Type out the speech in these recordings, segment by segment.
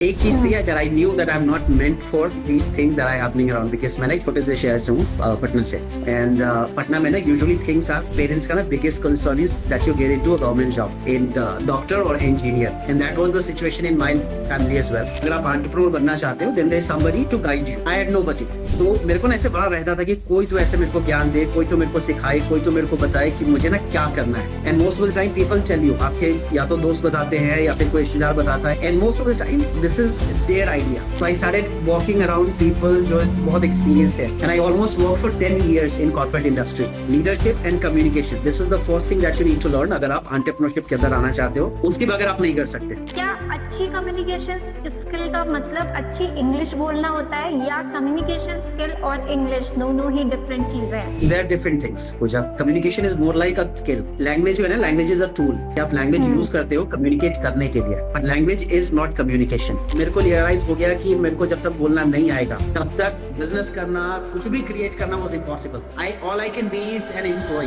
एक चीज थी अगर आई knew that I am not meant for these things that I happening around because मैं ना एक छोटे से शहर से हूँ पटना से एंड पटना में ना यूजुअली थिंग्स आर पेरेंट्स का ना biggest concern is that you get into a government job in doctor और engineer and that was the situation in my family as well. अगर आप एंटरप्रेन्योर बनना चाहते हो then there is somebody to guide you. I had nobody. तो मेरे को ना ऐसे बड़ा रहता था कि कोई तो ऐसे मेरे को ज्ञान दे, कोई तो मेरे को सिखाए, कोई तो मेरे को बताए कि मुझे ना क्या करना है। And most of the time people tell you, आपके या तो दोस्त बताते हैं या फिर कोई रिश्तेदार बताता है and most of the time this is there idea. So I started walking around people जो बहुत experienced है and I almost worked for 10 years in corporate industry. Leadership and communication. This is the first thing that you need to learn अगर आप entrepreneurship के अंदर आना चाहते हो। उसके बगैर आप नहीं कर सकते। क्या अच्छी कम्युनिकेशन स्किल का मतलब अच्छी इंग्लिश बोलना होता है या कम्युनिकेशन स्किल और इंग्लिश दोनों ही डिफरेंट चीजें हैं? They are different things. Puja, communication is more like a skill. Language जो है ना, language is a tool. आप language यूज करते हो communicate करने के लिए, but language is not communication. मेरे को realize हो गया कि मेरे को जब तक बोलना नहीं आएगा तब तक बिजनेस करना, कुछ भी क्रिएट करना was impossible. All I can be is an employ.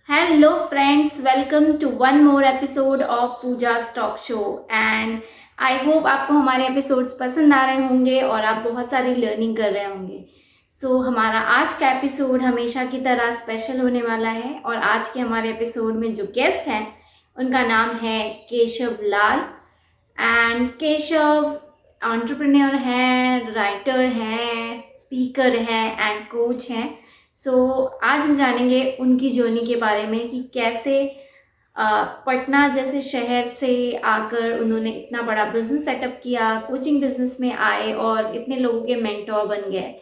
Hello friends, welcome to one more episode of Pooja's Talk Show and I hope आपको हमारे एपिसोड्स पसंद आ रहे होंगे और आप बहुत सारी लर्निंग कर रहे होंगे। हमारा आज का एपिसोड हमेशा की तरह स्पेशल होने वाला है और आज के हमारे एपिसोड में जो गेस्ट हैं उनका नाम है केशव लाल एंड केशव एंटरप्रेन्योर हैं, राइटर हैं, स्पीकर हैं एंड कोच हैं। आज हम जानेंगे उनकी जर्नी के बारे में कि कैसे पटना जैसे शहर से आकर उन्होंने इतना बड़ा बिजनेस सेटअप किया, कोचिंग बिजनेस में आए और इतने लोगों के मेंटोर बन गए।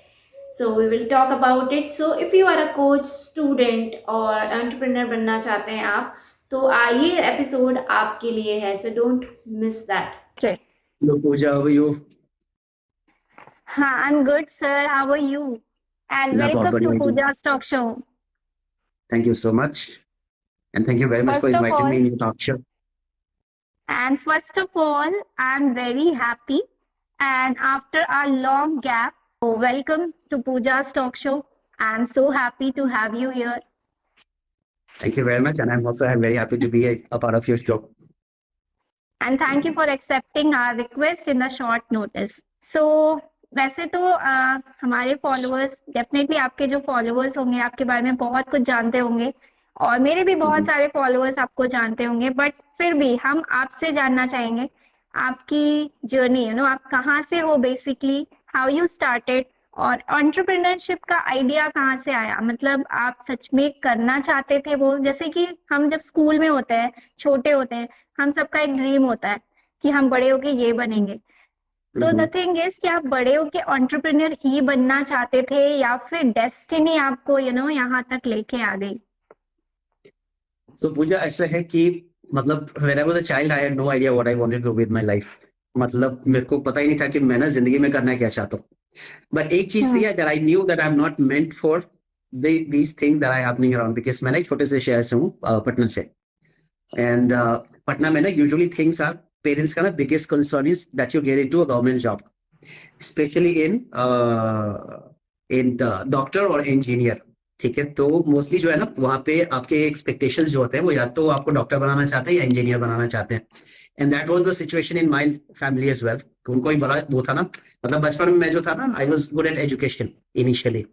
We will talk about it. If you are a coach, student और एंटरप्रेन्योर बनना चाहते हैं आप, तो ये एपिसोड आपके लिए है। So don't miss that. Hello Pooja, how are you? हाँ, I'm good, sir. How are you? And मैं बहुत welcome बढ़िया to हूँ जी। Pooja's Talk Show. Thank you so much and thank you very much for First of inviting me all, in your talk show. and first of all, I'm very happy. And after a long gap, welcome to Pooja's Talk Show. I'm so happy to have you here. Thank you very much and I'm also very happy to be a part of your show. And thank you for accepting our request in the short notice. वैसे तो हमारे followers definitely आपके जो followers होंगे आपके बारे में बहुत कुछ जानते होंगे और मेरे भी बहुत सारे फॉलोअर्स आपको जानते होंगे, बट फिर भी हम आपसे जानना चाहेंगे आपकी जर्नी, आप कहाँ से हो बेसिकली, हाउ यू स्टार्टेड और एंटरप्रेन्योरशिप का आइडिया कहाँ से आया। मतलब आप सच में करना चाहते थे वो, जैसे कि हम जब स्कूल में होते हैं, छोटे होते हैं, हम सबका एक ड्रीम होता है कि हम बड़े होके ये बनेंगे। तो द थिंग इज कि आप बड़े होके एंटरप्रेन्योर ही बनना चाहते थे या फिर डेस्टिनी आपको यहाँ तक लेके आ गई? So पूजा, ऐसा है कि मतलब when I was a child I had no idea what I wanted to do with my life. मतलब मेरे को पता ही नहीं था कि मैं ना जिंदगी में करना क्या चाहता हूँ। बट एक चीज थी that I knew that I'm not meant for these things that are happening around because मैं ना एक छोटे से शहर से हूँ पटना से एंड पटना में ना यूजुअली थिंग्स आर पेरेंट्स का ना biggest concern is that you get into a government job, specially in doctor और इंजीनियर। ठीक है, तो मोस्टली जो है ना वहाँ पे आपके एक्सपेक्टेशंस जो होते हैं वो या तो आपको डॉक्टर बनाना चाहते हैं या इंजीनियर बनाना चाहते हैं and that was the situation in my family as well. उनको ही बड़ा वो था ना, मतलब बचपन में मैं जो था ना I was good at education initially,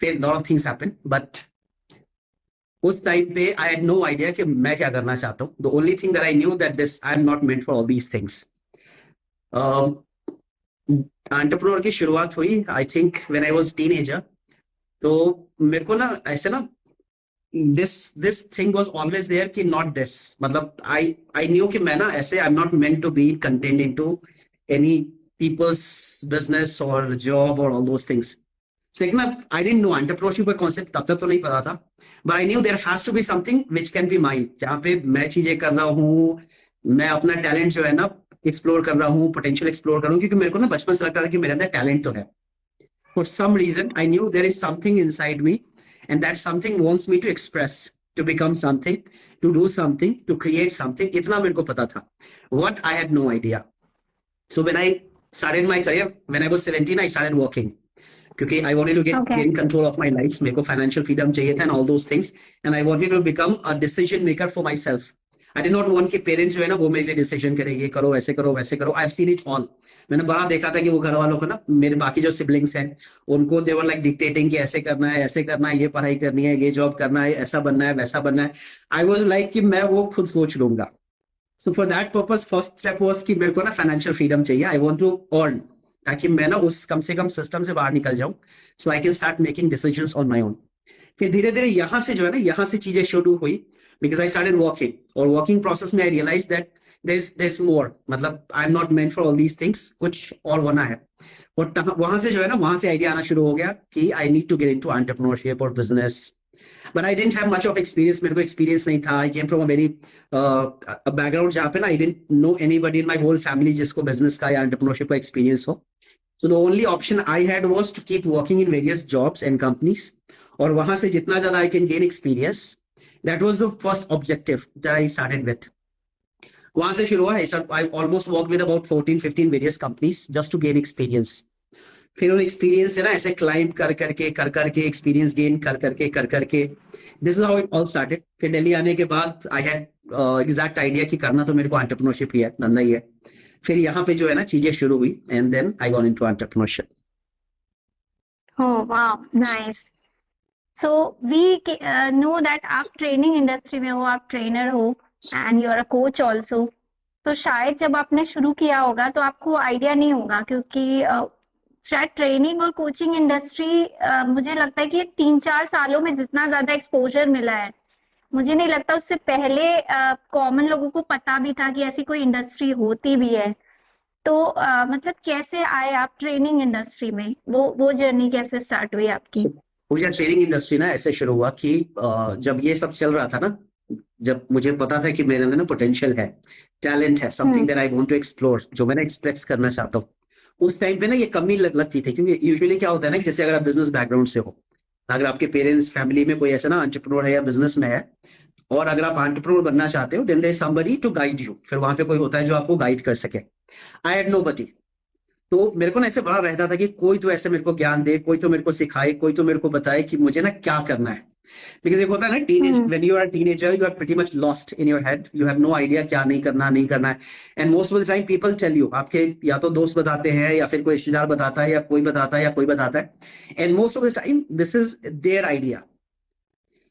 फिर lot of things happened but उस टाइम पे आई हैड नो आइडिया कि मैं क्या करना चाहता हूँ। The only thing that I knew that this I am not meant for all these things. Entrepreneur की शुरुआत हुई I think when I was teenager. तो मेरे को ना ऐसे ना this thing was always there कि नॉट दिस, मतलब आई न्यू कि मैं ना ऐसे I am not meant to be content into any people's business और जॉब और all those things. So, I didn't know entrepreneurship का concept तब तक तो नहीं पता था, but I knew there has to be something which can be mine, जहाँ पे मैं चीजें कर रहा हूँ, मैं अपना टैलेंट जो है ना एक्सप्लोर कर रहा हूँ, पोटेंशियल एक्सप्लोर कर रहा हूँ, क्योंकि मेरे को ना बचपन से लगता था कि मेरे अंदर टैलेंट तो है। For some reason, I knew there is something inside me, and that something wants me to express, to become something, to do something, to create something. इतना मेरे को पता था. What I had no idea. So when I started my career, when I was 17, I started working. क्योंकि I wanted to gain control of my life, मेरे को financial freedom चाहिए था and all those things, and I wanted to become a decision maker for myself. I did not want कि parents जो है ना वो मेरे लिए डिसीजन करेंगे, करो ऐसे करो वैसे करो। I have seen it all. मैंने बड़ा देखा था कि वो घर वालों को ना, मेरे बाकी जो सिबलिंग्स हैं उनको दे वर लाइक डिक्टेटिंग कि ऐसे करना है, ऐसे करना है, ये पढ़ाई करनी है, ये जॉब करना है, ऐसा बनना है, वैसा बनना है। आई वाज लाइक कि मैं वो खुद सोच लूंगा। So for that purpose first step was कि मेरे को ना फाइनेंशियल फ्रीडम चाहिए। आई वांट टू अर्न, ताकि मैं ना उस कम से कम सिस्टम से बाहर निकल जाऊं, so I can start making decisions on my own. फिर धीरे धीरे यहाँ से जो है ना, यहाँ से चीजें शुरू हुई, बिकॉज आई स्टार्टेड वॉकिंग। और वॉकिंग प्रोसेस में I realise that there is more, मतलब I am not meant for all these things, कुछ और होना है। और वहां से जो है ना, वहां से आइडिया आना शुरू हो गया कि I need to get into entrepreneurship और business. But I didn't have much of experience, मेरे को एक्सपीरियंस नहीं था। I came from a very background जहाँ पे ना I didn't know anybody in my whole family जिसको बिजनेस का या एंटरप्रेन्योरशिप का एक्सपीरियंस हो। So the only option I had was to keep working in various jobs and companies, और वहां से जितना ज्यादा I can gain experience, that was the first objective that I started with. वहां से शुरू हुआ। I almost worked with about 14-15 various companies just to gain experience. फिर उन एक्सपीरियंस से ना ऐसे क्लाइंब कर करके एक्सपीरियंस गेन कर करके this is how it all started. फिर दिल्ली आने के बाद आई हैड एग्जैक्ट आइडिया कि करना तो मेरे को एंटरप्रेन्योरशिप ही है, धंधा ही है। फिर यहाँ पे जो है ना चीजें शुरू हुई, and then I got into entrepreneurship. Oh, wow, nice. So we know that आप ट्रेनिंग इंडस्ट्री में हो, आप ट्रेनर हो and you are a coach also. तो शायद जब आपने शुरू किया होगा तो आपको आइडिया नहीं होगा, क्योंकि शायद ट्रेनिंग और कोचिंग इंडस्ट्री मुझे लगता है कि 3-4 सालों में जितना ज्यादा एक्सपोजर मिला है, मुझे नहीं लगता उससे पहले कॉमन लोगों को पता भी था कि ऐसी कोई इंडस्ट्री होती भी है। तो मतलब कैसे आए आप ट्रेनिंग इंडस्ट्री में, वो जर्नी कैसे स्टार्ट हुई आपकी? मुझे ट्रेनिंग इंडस्ट्री ना ऐसे शुरू हुआ कि जब ये सब चल रहा था ना, जब मुझे पता था कि मेरे अंदर ना पोटेंशियल है, टैलेंट है, something that I want to explore, जो मैं ना एक्सप्रेस करना चाहता हूँ। उस टाइम पे ना ये कमी लगती थी, क्योंकि यूजुअली क्या होता है ना, जैसे अगर आप बिजनेस बैकग्राउंड से हो, अगर आपके पेरेंट्स फैमिली में कोई ऐसा ना एंटरप्रेन्योर है या बिजनेस में है, और अगर आप एंटरप्रेन्योर बनना चाहते हो, then there is somebody to guide you. फिर वहां पे कोई होता है जो आपको गाइड कर सके। आई हैड नोबडी। तो मेरे को ना ऐसे बड़ा रहता था कि कोई तो ऐसे मेरे को ज्ञान दे, कोई तो मेरे को सिखाए, कोई तो मेरे को बताए कि मुझे ना क्या करना है। बिकॉज एक होता है ना teenage, when you are teenager you are pretty much lost in your head, you have no idea क्या नहीं करना है। And most of the time people tell you, आपके या तो दोस्त बताते हैं, या फिर कोई रिश्तेदार बताता है, या कोई बताता है, या कोई बताता है। And most of the time this is their idea,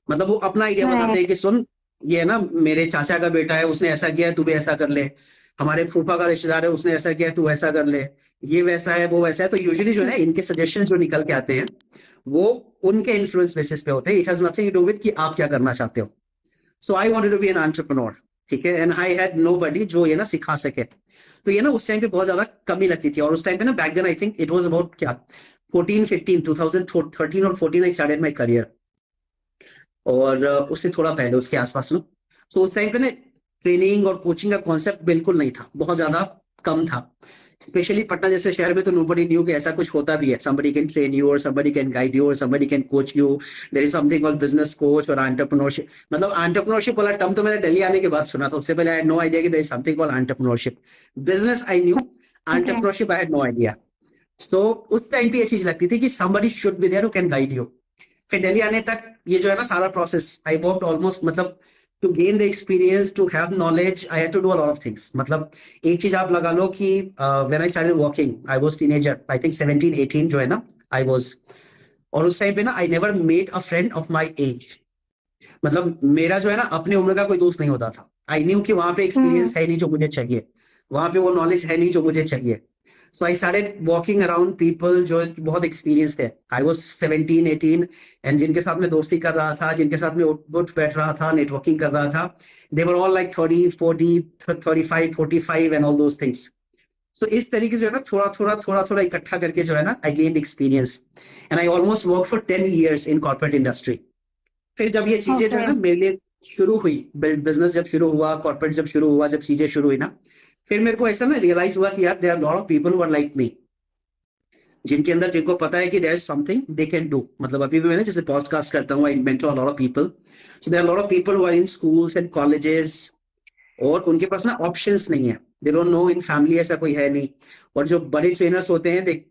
मतलब वो अपना आइडिया बताते हैं कि सुन, ये ना मेरे चाचा का बेटा है, उसने ऐसा किया है, तू भी ऐसा कर ले। हमारे फूफा का रिश्तेदार है, उसने ऐसा किया है, तू ऐसा कर ले। ये वैसा है, वो वैसा है। तो यूजुअली जो है इनके सजेशन जो निकल के आते हैं, वो उनके इन्फ्लुएंस बेसिस पे होते हैं। It has nothing to do with कि आप क्या करना चाहते हो। So I wanted to be an entrepreneur, ठीक है, एंड आई हैड नोबडी जो ये ना सिखा सके। तो ये ना उस टाइम पे बहुत ज्यादा कमी लगती थी। और उस टाइम पे ना back then I think it was about क्या 2013 और 14 आई स्टार्टेड माय करियर, और उससे थोड़ा पहले उसके आसपास ना। तो उस टाइम पे ना ट्रेनिंग और कोचिंग का कॉन्सेप्ट बिल्कुल नहीं था, बहुत ज्यादा कम था। स्पेशली पटना जैसे शहर में तो नोबडी न्यू कि ऐसा कुछ होता भी है। somebody can train you, or somebody can guide you, or somebody can coach you. there is something called business coach और entrepreneurship। मतलब entrepreneurship वाला टर्म तो मैंने दिल्ली आने के बाद सुना था। उससे पहले I had no idea कि there is something called entrepreneurship। business I knew, entrepreneurship I had no idea। so उस टाइम पे ये चीज लगती थी कि somebody should be there who can guide you। फिर दिल्ली आने तक ये जो है ना सारा प्रोसेस आई वर्कड ऑलमोस्ट, मतलब to gain the experience, to have knowledge, I had to do a lot of things. मतलब एक चीज आप लगा लो कि when I started working I was teenager, I think 17-18 जो है ना आई वाज। और उस टाइम पे ना I never made a friend of my age. मतलब मेरा जो है ना अपने उम्र का कोई दोस्त नहीं होता था। आई न्यू कि वहां पे एक्सपीरियंस है नहीं जो मुझे चाहिए, वहां पे वो नॉलेज है नहीं जो मुझे चाहिए। So I started walking around people जो बहुत एक्सपीरियंस थे। I was 17-18 and जिनके साथ मैं दोस्ती कर रहा था, जिनके साथ मैं उठ बैठ रहा था, नेटवर्किंग कर रहा था, they were all like 30, 40, 35, 45 and all those things। So इस तरीके से जो है ना थोड़ा इकट्ठा करके जो है ना I gained experience and I almost worked for 10 years in corporate industry। फिर जब ये चीजें जो है ना मेरे लिए शुरू हुई, बिजनेस जब शुरू हुआ, कॉर्पोरेट जब शुरू हुआ, जब चीजें शुरू हुई ना, फिर मेरे को ऐसा ना रियलाइज हुआ कि यार there are lot of people who are like me, जिनके अंदर, जिनको पता है कि there is something they can do. मतलब अभी भी मैं जैसे पॉडकास्ट करता हूँ, I mentor a lot of people. So there are lot of people who are in schools and colleges, और उनके पास ना ऑप्शंस नहीं है, they don't know, in family ऐसा कोई है नहीं। और जो बड़े ट्रेनर्स होते हैं, they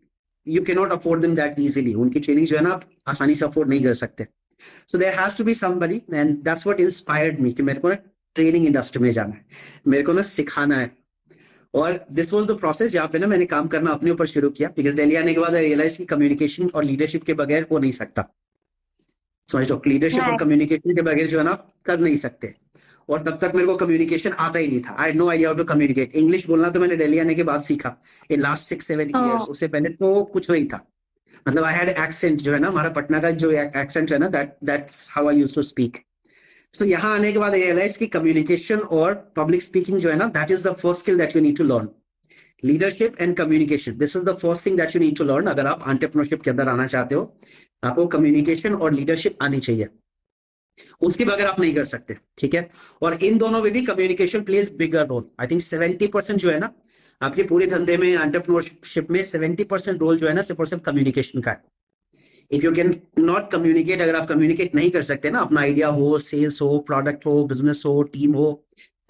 you can not afford them that easily, उनकी ट्रेनिंग जो है ना आप आसानी से अफोर्ड नहीं कर सकते। So there has to be somebody, and that's what inspired me कि मेरे को ना ट्रेनिंग इंडस्ट्री में जाना है, मेरे को ना सिखाना है। और दिस वाज द प्रोसेस जहाँ पे ना मैंने काम करना अपने ऊपर शुरू किया, बिकॉज दिल्ली आने के बाद आई रियलाइज कि कम्युनिकेशन और लीडरशिप के बगैर हो नहीं सकता। समझ लो, लीडरशिप और Right. कम्युनिकेशन के बगैर जो है ना आप कर नहीं सकते। और तब तक मेरे को कम्युनिकेशन आता ही नहीं था, I had no idea how to communicate. English बोलना तो मैंने दिल्ली आने के बाद सीखा, इन लास्ट 6-7 Oh. ईयर्स। उससे पहले तो कुछ नहीं था। मतलब आई हैड एक्सेंट, जो है ना हमारा पटना का जो एक्सेंट है ना, that's how I used to speak. So यहाँ आने के बाद आई रियलाइज कि कम्युनिकेशन और पब्लिक स्पीकिंग जो है ना, that is the first skill that you need to learn. Leadership and communication, this is the first thing that you need to learn. अगर आप एंटरप्रेन्योरशिप के अंदर आना चाहते हो, आपको कम्युनिकेशन और लीडरशिप आनी चाहिए, उसके बगैर आप नहीं कर सकते, ठीक है। और इन दोनों में भी communication plays bigger role. I think 70% जो है ना आपके पूरे धंधे में, एंटरप्रेन्योरशिप में 70% रोल जो है ना सिर्फ और सिर्फ कम्युनिकेशन का है। If you can not communicate, अगर आप कम्युनिकेट नहीं कर सकते ना, अपना आइडिया हो, सेल्स हो, प्रोडक्ट हो, बिजनेस हो, टीम हो,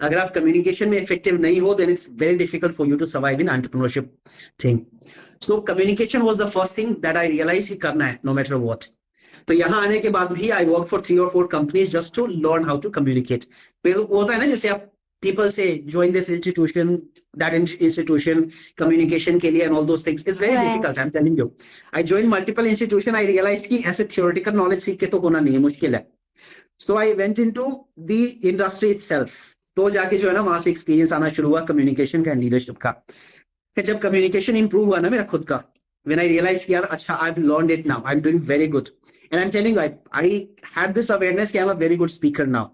अगर आप कम्युनिकेशन में इफेक्टिव नहीं हो, then it's very difficult for you to survive in entrepreneurship thing. So communication was the first thing that I realise कि करना है नो मैटर व्हाट। तो यहाँ आने के बाद भी I work for 3 or 4 companies just to learn how to communicate. होता है ना, जैसे आप people say join this institution, that institution, communication के लिए and all those things, it's very Right. difficult, I'm telling you. I joined multiple institution, I realized कि ऐसे theoretical knowledge सीख के तो होना नहीं है, मुश्किल है। So I went into the industry itself, तो जाके जो है ना वहां से एक्सपीरियंस आना शुरू हुआ कम्युनिकेशन का, लीडरशिप का। फिर जब कम्युनिकेशन इंप्रूव हुआ ना मेरा खुद का, when I realized कि यार अच्छा I've learned it now, I'm doing very good, and I'm telling you I had this awareness कि I'm a very good speaker now.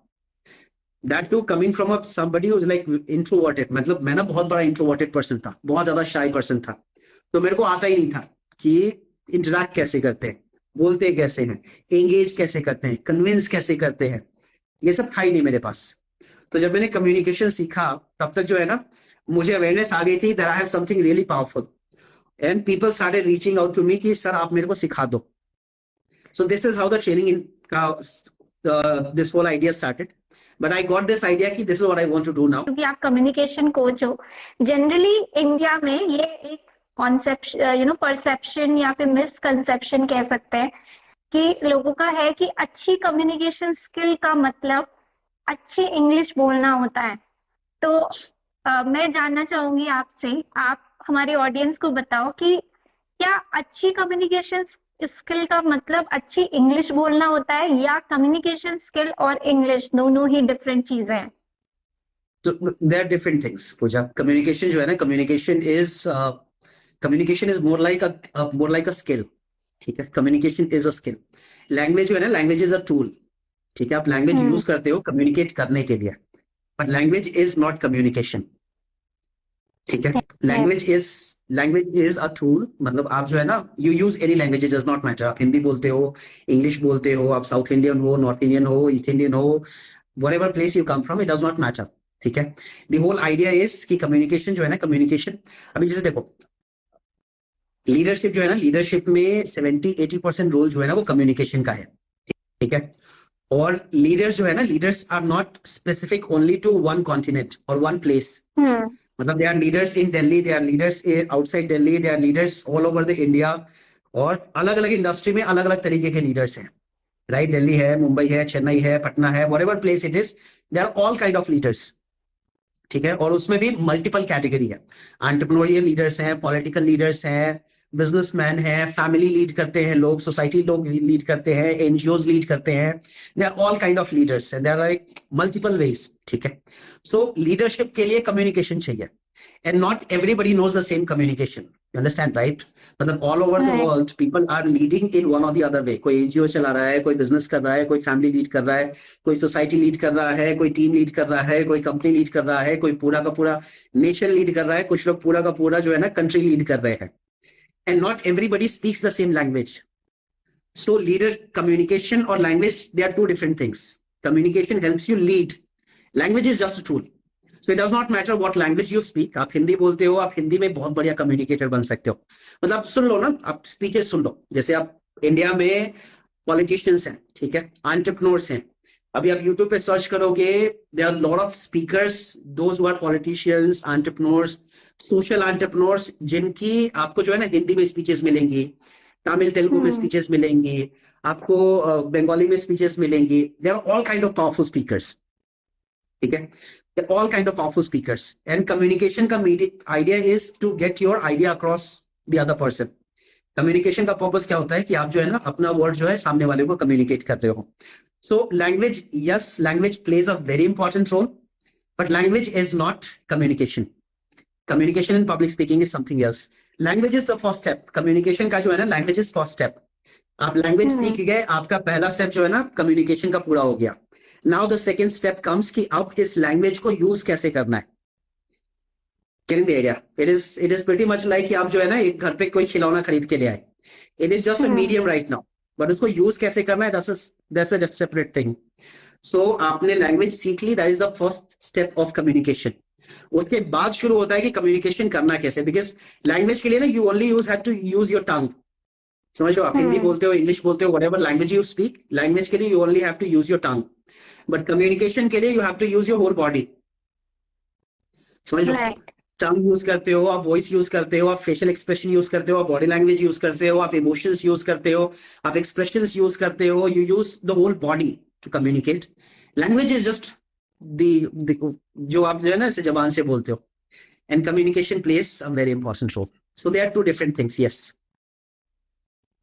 That too coming from a somebody who's like introverted, मतलब मैं ना बहुत बड़ा introverted person था, बहुत ज्यादा shy person था। तो मेरे को आता ही नहीं था कि इंटरेक्ट कैसे करते हैं, बोलते कैसे हैं, एंगेज कैसे करते हैं, कन्विंस कैसे करते हैं, ये सब था ही नहीं मेरे पास। तो जब मैंने कम्युनिकेशन सीखा, तब तक जो है ना मुझे अवेयरनेस आ गई थी that I have something really powerful, and people started reaching out to me कि सर आप मेरे को सिखा दो। So this is how the training in this whole idea started. But I got this idea कि this is what I want to do now. क्योंकि आप communication coach हो, जनरली इंडिया में ये एक कॉन्सेप्ट परसेप्शन या फिर मिसकंसेप्शन कह सकते हैं कि लोगों का है कि अच्छी कम्युनिकेशन स्किल का मतलब अच्छी इंग्लिश बोलना होता है। तो मैं जानना चाहूंगी आपसे, आप हमारे ऑडियंस को बताओ कि क्या अच्छी कम्युनिकेशन स्किल का मतलब अच्छी इंग्लिश बोलना होता है, या कम्युनिकेशन स्किल और इंग्लिश दोनों ही डिफरेंट चीजें हैं? So there are different things, Puja. Communication जो है ना, communication is more like a skill, ठीक है। Communication is a skill. Language जो है ना, language is a tool, ठीक है। आप language यूज करते हो communicate करने के लिए, but language is not communication, ठीक है। language is a tool, मतलब आप जो है ना, you use any language, it does not matter। आप हिंदी बोलते हो, इंग्लिश बोलते हो, आप साउथ इंडियन हो, नॉर्थ इंडियन हो, ईस्ट इंडियन हो, whatever place you come from, it does not matter, ठीक है। the whole idea is कि communication जो है ना, communication, अभी जैसे देखो लीडरशिप जो है ना, लीडरशिप में 70-80% रोल जो है ना वो कम्युनिकेशन का है, ठीक है। और लीडर्स जो है ना, leaders are not specific only to one continent और वन प्लेस। मतलब they are leaders in Delhi, they are leaders outside Delhi, they are leaders all over the India, और अलग अलग इंडस्ट्री में अलग अलग तरीके के लीडर्स हैं, राइट। दिल्ली है, मुंबई है, चेन्नई है, पटना है, whatever place it is, they are all kind of leaders, ठीक है। और उसमें भी मल्टीपल कैटेगरी है, एंटरप्रेन्योरियल लीडर्स हैं, पॉलिटिकल लीडर्स हैं, बिजनेसमैन है, फैमिली लीड करते हैं लोग, सोसाइटी लोग लीड करते हैं, एनजीओज लीड करते हैं, they are all kind of leaders, there are like multiple ways, ठीक है। सो लीडरशिप के लिए कम्युनिकेशन चाहिए, and not everybody knows the same communication, you understand, right. मतलब all over the world people are leading in one or the other way. कोई NGO चला रहा है, कोई बिजनेस कर रहा है, कोई फैमिली लीड कर रहा है, कोई सोसाइटी लीड कर रहा है, कोई टीम लीड कर रहा है, कोई कंपनी लीड कर रहा है, कोई पूरा का पूरा नेशन लीड कर रहा है, कुछ लोग पूरा का पूरा जो है ना कंट्री लीड कर रहे हैं। And not everybody speaks the same language. So leader communication or language, they are two different things. Communication helps you lead. Language is just a tool. So it does not matter what language you speak. आप हिंदी बोलते हो, आप हिंदी में बहुत बढ़िया communicator बन सकते हो। मतलब आप सुन लो ना, आप स्पीचेस सुन लो, जैसे आप इंडिया में पॉलिटिशियंस हैं, ठीक है, एंटरप्रेन्योर्स हैं। अभी आप YouTube पे सर्च करोगे, there are lot of speakers, those who are politicians, entrepreneurs, social entrepreneurs, जिनकी आपको जो है ना हिंदी में स्पीचेस मिलेंगी, तमिल तेलुगु में स्पीचेस मिलेंगी, आपको बंगाली में स्पीचेस मिलेंगी, they are all kind of powerful speakers, ठीक है, all kind of powerful speakers and communication का idea is to get your idea across the other person. Communication का पर्पस क्या होता है कि आप जो है ना अपना वर्ड जो है सामने वाले को कम्युनिकेट करते हो। So language, yes language plays a very important role, but language is not communication. Communication in public speaking is something else. Language is the first step, communication का जो है ना लैंग्वेज इज फर्स्ट स्टेप। आप language सीख गए, आपका पहला step जो है ना कम्युनिकेशन का पूरा हो गया। Now the second step comes कि अब इस लैंग्वेज को यूज कैसे करना है। Getting the idea? It is pretty much like कि आप जो है ना एक घर पे कोई खिलौना खरीद के ले आए। It is just a medium right now, but उसको यूज कैसे करना है that's a separate thing. So आपने लैंग्वेज सीख ली, that is the first step of communication. उसके बाद शुरू होता है कि कम्युनिकेशन करना कैसे, बिकॉज लैंग्वेज के लिए ना you only use have to use your tongue. समझो, आप हिंदी बोलते हो, इंग्लिश बोलते हो, whatever language you speak, language के लिए you only have to use your tongue, but communication के लिए you have to use your whole body। समझ लो, राइट। टंग यूज करते हो, आप वॉइस यूज करते हो, आप फेशियल एक्सप्रेशन यूज करते हो, आप बॉडी लैंग्वेज यूज करते हो, आप इमोशंस यूज करते हो, आप एक्सप्रेशंस यूज करते हो, you use the whole body to communicate. Language is just जो आप जो है ना इसे जबान से बोलते हो, and communication plays a very important role. So they are two different things. Yes,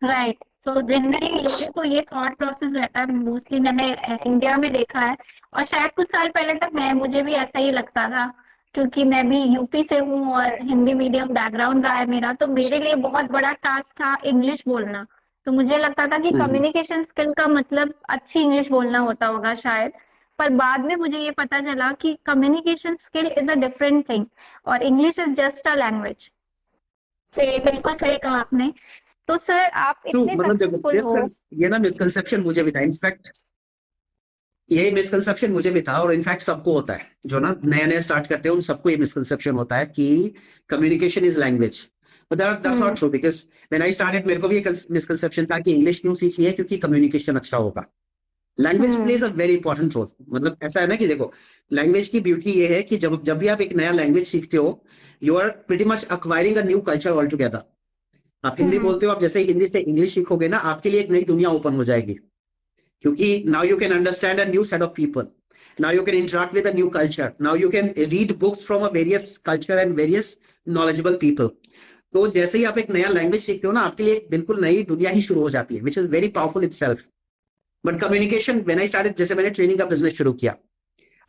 right. तो जनरली लोगों को ये थॉट प्रोसेस रहता है, मोस्टली मैंने इंडिया में देखा है, और शायद कुछ साल पहले तक मुझे भी ऐसा ही लगता था, क्योंकि मैं भी यूपी से हूँ और हिंदी मीडियम बैकग्राउंड रहा है मेरा, तो मेरे लिए बहुत बड़ा टास्क था इंग्लिश बोलना। तो मुझे लगता था कि कम्युनिकेशन स्किल का मतलब अच्छी इंग्लिश बोलना होता होगा शायद, पर बाद में मुझे ये पता चला कि communication skill is a different thing और English is just a language. तो ये बिल्कुल सही कहा आपने। तो सर आप तो इतने मतलब सक्सेसफुल हो। ये ना मिसकंसेप्शन मुझे भी था, इनफैक्ट यही मिसकंसेप्शन मुझे भी था, और इनफैक्ट सबको होता है जो ना नया नया स्टार्ट करते हैं, उन सबको ये मिसकंसेप्शन होता है कि communication is language. But that's not true, because when I started मेरे को भी एक मिसकंसेप्शन था कि इंग्लिश क्यों सीखनी है, क्योंकि कम्युनिकेशन अच्छा होगा। Language plays a very important role. मतलब ऐसा है ना कि देखो, लैंग्वेज की ब्यूटी ये है कि जब जब भी आप एक नया लैंग्वेज सीखते हो, you are pretty much acquiring a new culture altogether. आप हिंदी बोलते हो, आप जैसे ही हिंदी से इंग्लिश सीखोगे ना, आपके लिए एक नई दुनिया ओपन हो जाएगी, क्योंकि now you can understand a new set of people, now you can interact with a new culture, now you can read books from a various culture and various knowledgeable people. तो जैसे ही आप एक नया language सीखते हो ना, आपके लिए एक बिल्कुल नई दुनिया ही शुरू हो जाती है, which is very powerful itself. But communication when I started, जैसे मैंने ट्रेनिंग का बिजनेस शुरू किया,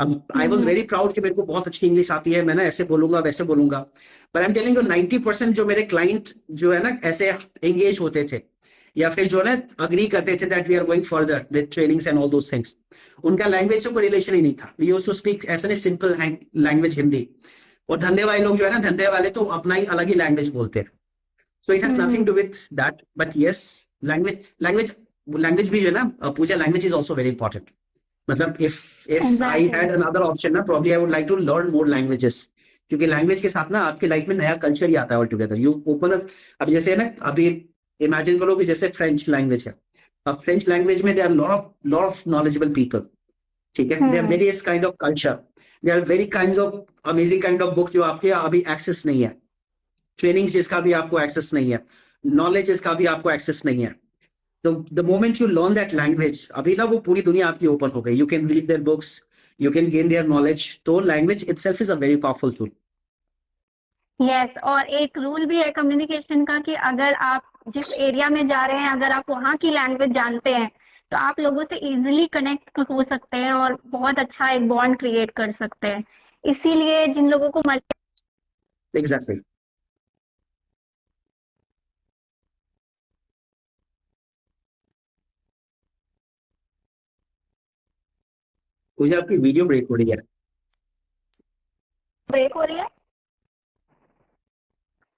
अब आई वॉज वेरी प्राउड कि मेरे को बहुत अच्छी इंग्लिश आती है, मैं ना ऐसे बोलूंगा वैसे बोलूंगा। पर आई एम टेलिंग यू 90% जो मेरे क्लाइंट जो है ना ऐसे एंगेज होते थे, या फिर जो है ना अग्री करते थे that we are going further with trainings and all those things, उनका लैंग्वेज से कोई रिलेशन ही नहीं था। वी यूज्ड टू स्पीक ऐसे नहीं सिंपल लैंग्वेज हिंदी, और धंधे वाले लोग जो है ना, धंधे वाले तो अपना ही अलग ही लैंग्वेज बोलते हैं। So it has nothing to with that, but yes language language language भी जो है ना Puja, language is also very important. मतलब if I had another option ना, probably I would like to learn more languages, क्योंकि language के साथ ना आपकी लाइफ में नया कल्चर ही आता है ऑल टुगेदर। यू ओपन अब जैसे है ना, अभी इमेजिन करो कि जैसे फ्रेंच लैंग्वेज है, अब फ्रेंच लैंग्वेज में there are lot of knowledgeable people, ठीक है, there various kind of culture, there are very kind of amazing kind of book जो आपके अभी एक्सेस नहीं है, ट्रेनिंग्स जिसका भी आपको एक्सेस नहीं है, नॉलेज जिसका भी आपको एक्सेस नहीं है। The moment you learn that language, अभी ना वो पूरी दुनिया आपकी ओपन हो गई, you can read their books, you can gain their knowledge, तो language itself is a very powerful tool। Yes, और एक रूल भी है कम्युनिकेशन का कि अगर आप जिस एरिया में जा रहे हैं, अगर आप वहाँ की लैंग्वेज जानते हैं, तो आप लोगों से इजीली कनेक्ट हो सकते हैं और बहुत अच्छा एक बॉन्ड क्रिएट कर सकते हैं। इसीलिए जिन लोगों को Exactly। मुझे आपकी वीडियो ब्रेक हो रही है। ब्रेक हो रही है,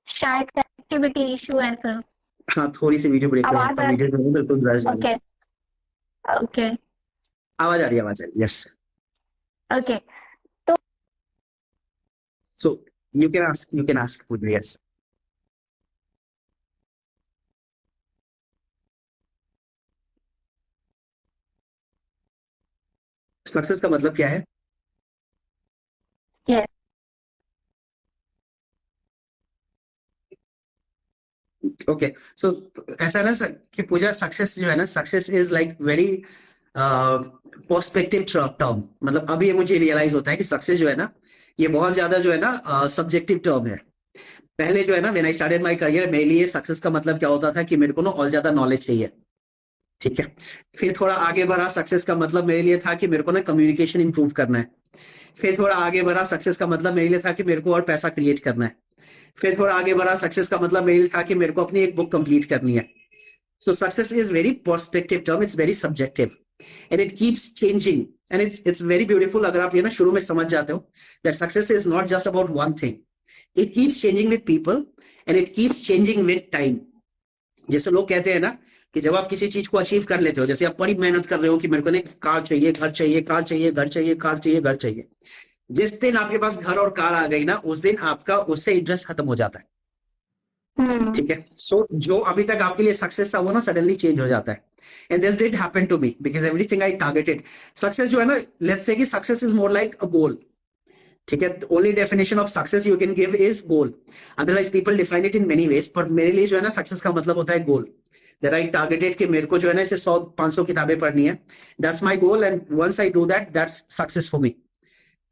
शायद कनेक्टिविटी इशू है सर। हाँ, थोड़ी सी वीडियो ब्रेक हो रही है, आवाज पर वीडियो जो है बिल्कुल ब्लर जा रही है। ओके ओके आवाज आ रही है, आवाज आ रही है, yes. Okay. So you can ask Pooja, yes। Success का मतलब क्या है? यस ओके, सो ऐसा है ना सर कि पूजा, सक्सेस जो है ना, success is like very perspective term, मतलब अभी ये मुझे रियलाइज होता है कि सक्सेस जो है ना, ये बहुत ज्यादा जो है ना सब्जेक्टिव टर्म है। पहले जो है ना, when I started my career, मेरे लिए सक्सेस का मतलब क्या होता था कि मेरे को ना और ज्यादा नॉलेज चाहिए, ठीक है। फिर थोड़ा आगे बढ़ा, सक्सेस का मतलब मेरे लिए था कि मेरे को ना कम्युनिकेशन इंप्रूव करना है। फिर थोड़ा आगे बढ़ा, सक्सेस का मतलब मेरे लिए था कि मेरे को और पैसा क्रिएट करना है। फिर थोड़ा आगे बढ़ा, सक्सेस का मतलब मेरे लिए था कि मेरे को अपनी एक बुक कंप्लीट करनी है। So success is very perspective term. It's very subjective, and it keeps changing. And it's very beautiful. अगर आप ये ना शुरू में समझ जाते हो that success is not just about one thing. It keeps changing with people, and it keeps changing with time. जैसे लोग कहते हैं ना कि जब आप किसी चीज को अचीव कर लेते हो, जैसे आप बड़ी मेहनत कर रहे हो कि मेरे को ना कार चाहिए, घर चाहिए, कार चाहिए, घर चाहिए, कार चाहिए, घर चाहिए। जिस दिन आपके पास घर और कार आ गई ना, उस दिन आपका उससे इंटरेस्ट खत्म हो जाता है, ठीक है। सो जो अभी तक आपके लिए सक्सेस था वो ना सडनली चेंज हो जाता है। And this did happen to me because everything I targeted. Success जो है ना, लेट्स से कि success is more like a goal, ठीक है। Only definition of success you can give is goal, otherwise people define it in many ways. पर मेरे लिए जो है ना, सक्सेस का मतलब होता है गोल। दैट आई टारगेटेड कि मेरे को जो है ना इसे 100-500 किताबें पढ़नी है, that's my goal. And once I do that, that's success for me.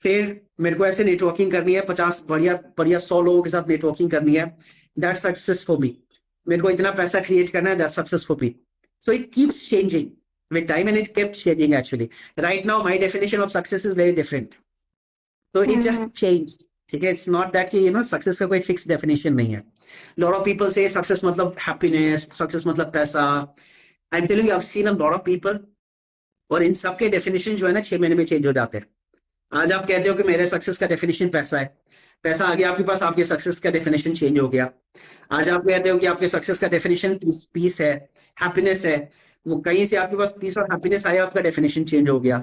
फिर मेरे को ऐसे नेटवर्किंग करनी है, 50 बढ़िया बढ़िया 100 लोगों के साथ नेटवर्किंग करनी है, दैट्स सक्सेस फॉर मी। मेरे को इतना पैसा क्रिएट करना है, that's success for me. So it keeps changing with time, and it kept changing actually. Right now my definition of success is very different, so it just changed, ठीक है। it's not that कि success का कोई fixed definition नहीं है। lot of people say success मतलब happiness, success मतलब पैसा। I'm telling you, I've seen a lot of people, और इन सब के definition जो है ना 6 महीने में चेंज हो जाते हैं। आज आप कहते हो कि मेरे सक्सेस का डेफिनेशन पैसा है, पैसा आ गया आपके पास, आपके सक्सेस का डेफिनेशन चेंज हो गया। आज आप कहते हो कि आपके सक्सेस का डेफिनेशन पीस है, हैप्पीनेस है, वो कहीं से आपके पास पीस और हैप्पीनेस आया, आपका डेफिनेशन चेंज हो गया।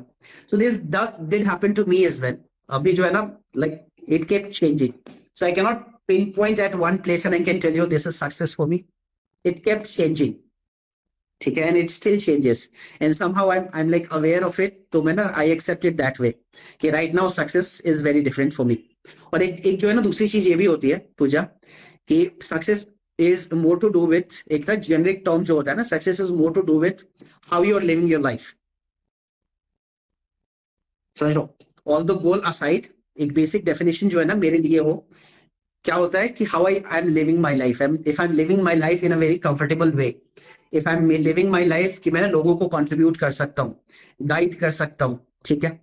So this did happen to me as well. अभी जो है ना, like it kept changing, so I can not pinpoint at one place and I can tell you this is success for me. It kept changing, ठीक है। And it still changes, and somehow I am like aware of it. तो मैं ना I accept it that way कि right now success is very different for me. और एक जो है ना दूसरी चीज ये भी होती है पूजा, कि success is more to do with, एक ना जेनरिक टर्म जो होता है ना, success is more to do with how you are living your life. समझ लो, ऑल द गोल असाइड, एक बेसिक डेफिनेशन जो है ना मेरे लिए हो, क्या होता है कि how I am living my life. If I am living my life in a very comfortable way, if I am living my life कि मैं लोगों को कंट्रीब्यूट कर सकता हूँ, गाइड कर सकता हूँ, ठीक है।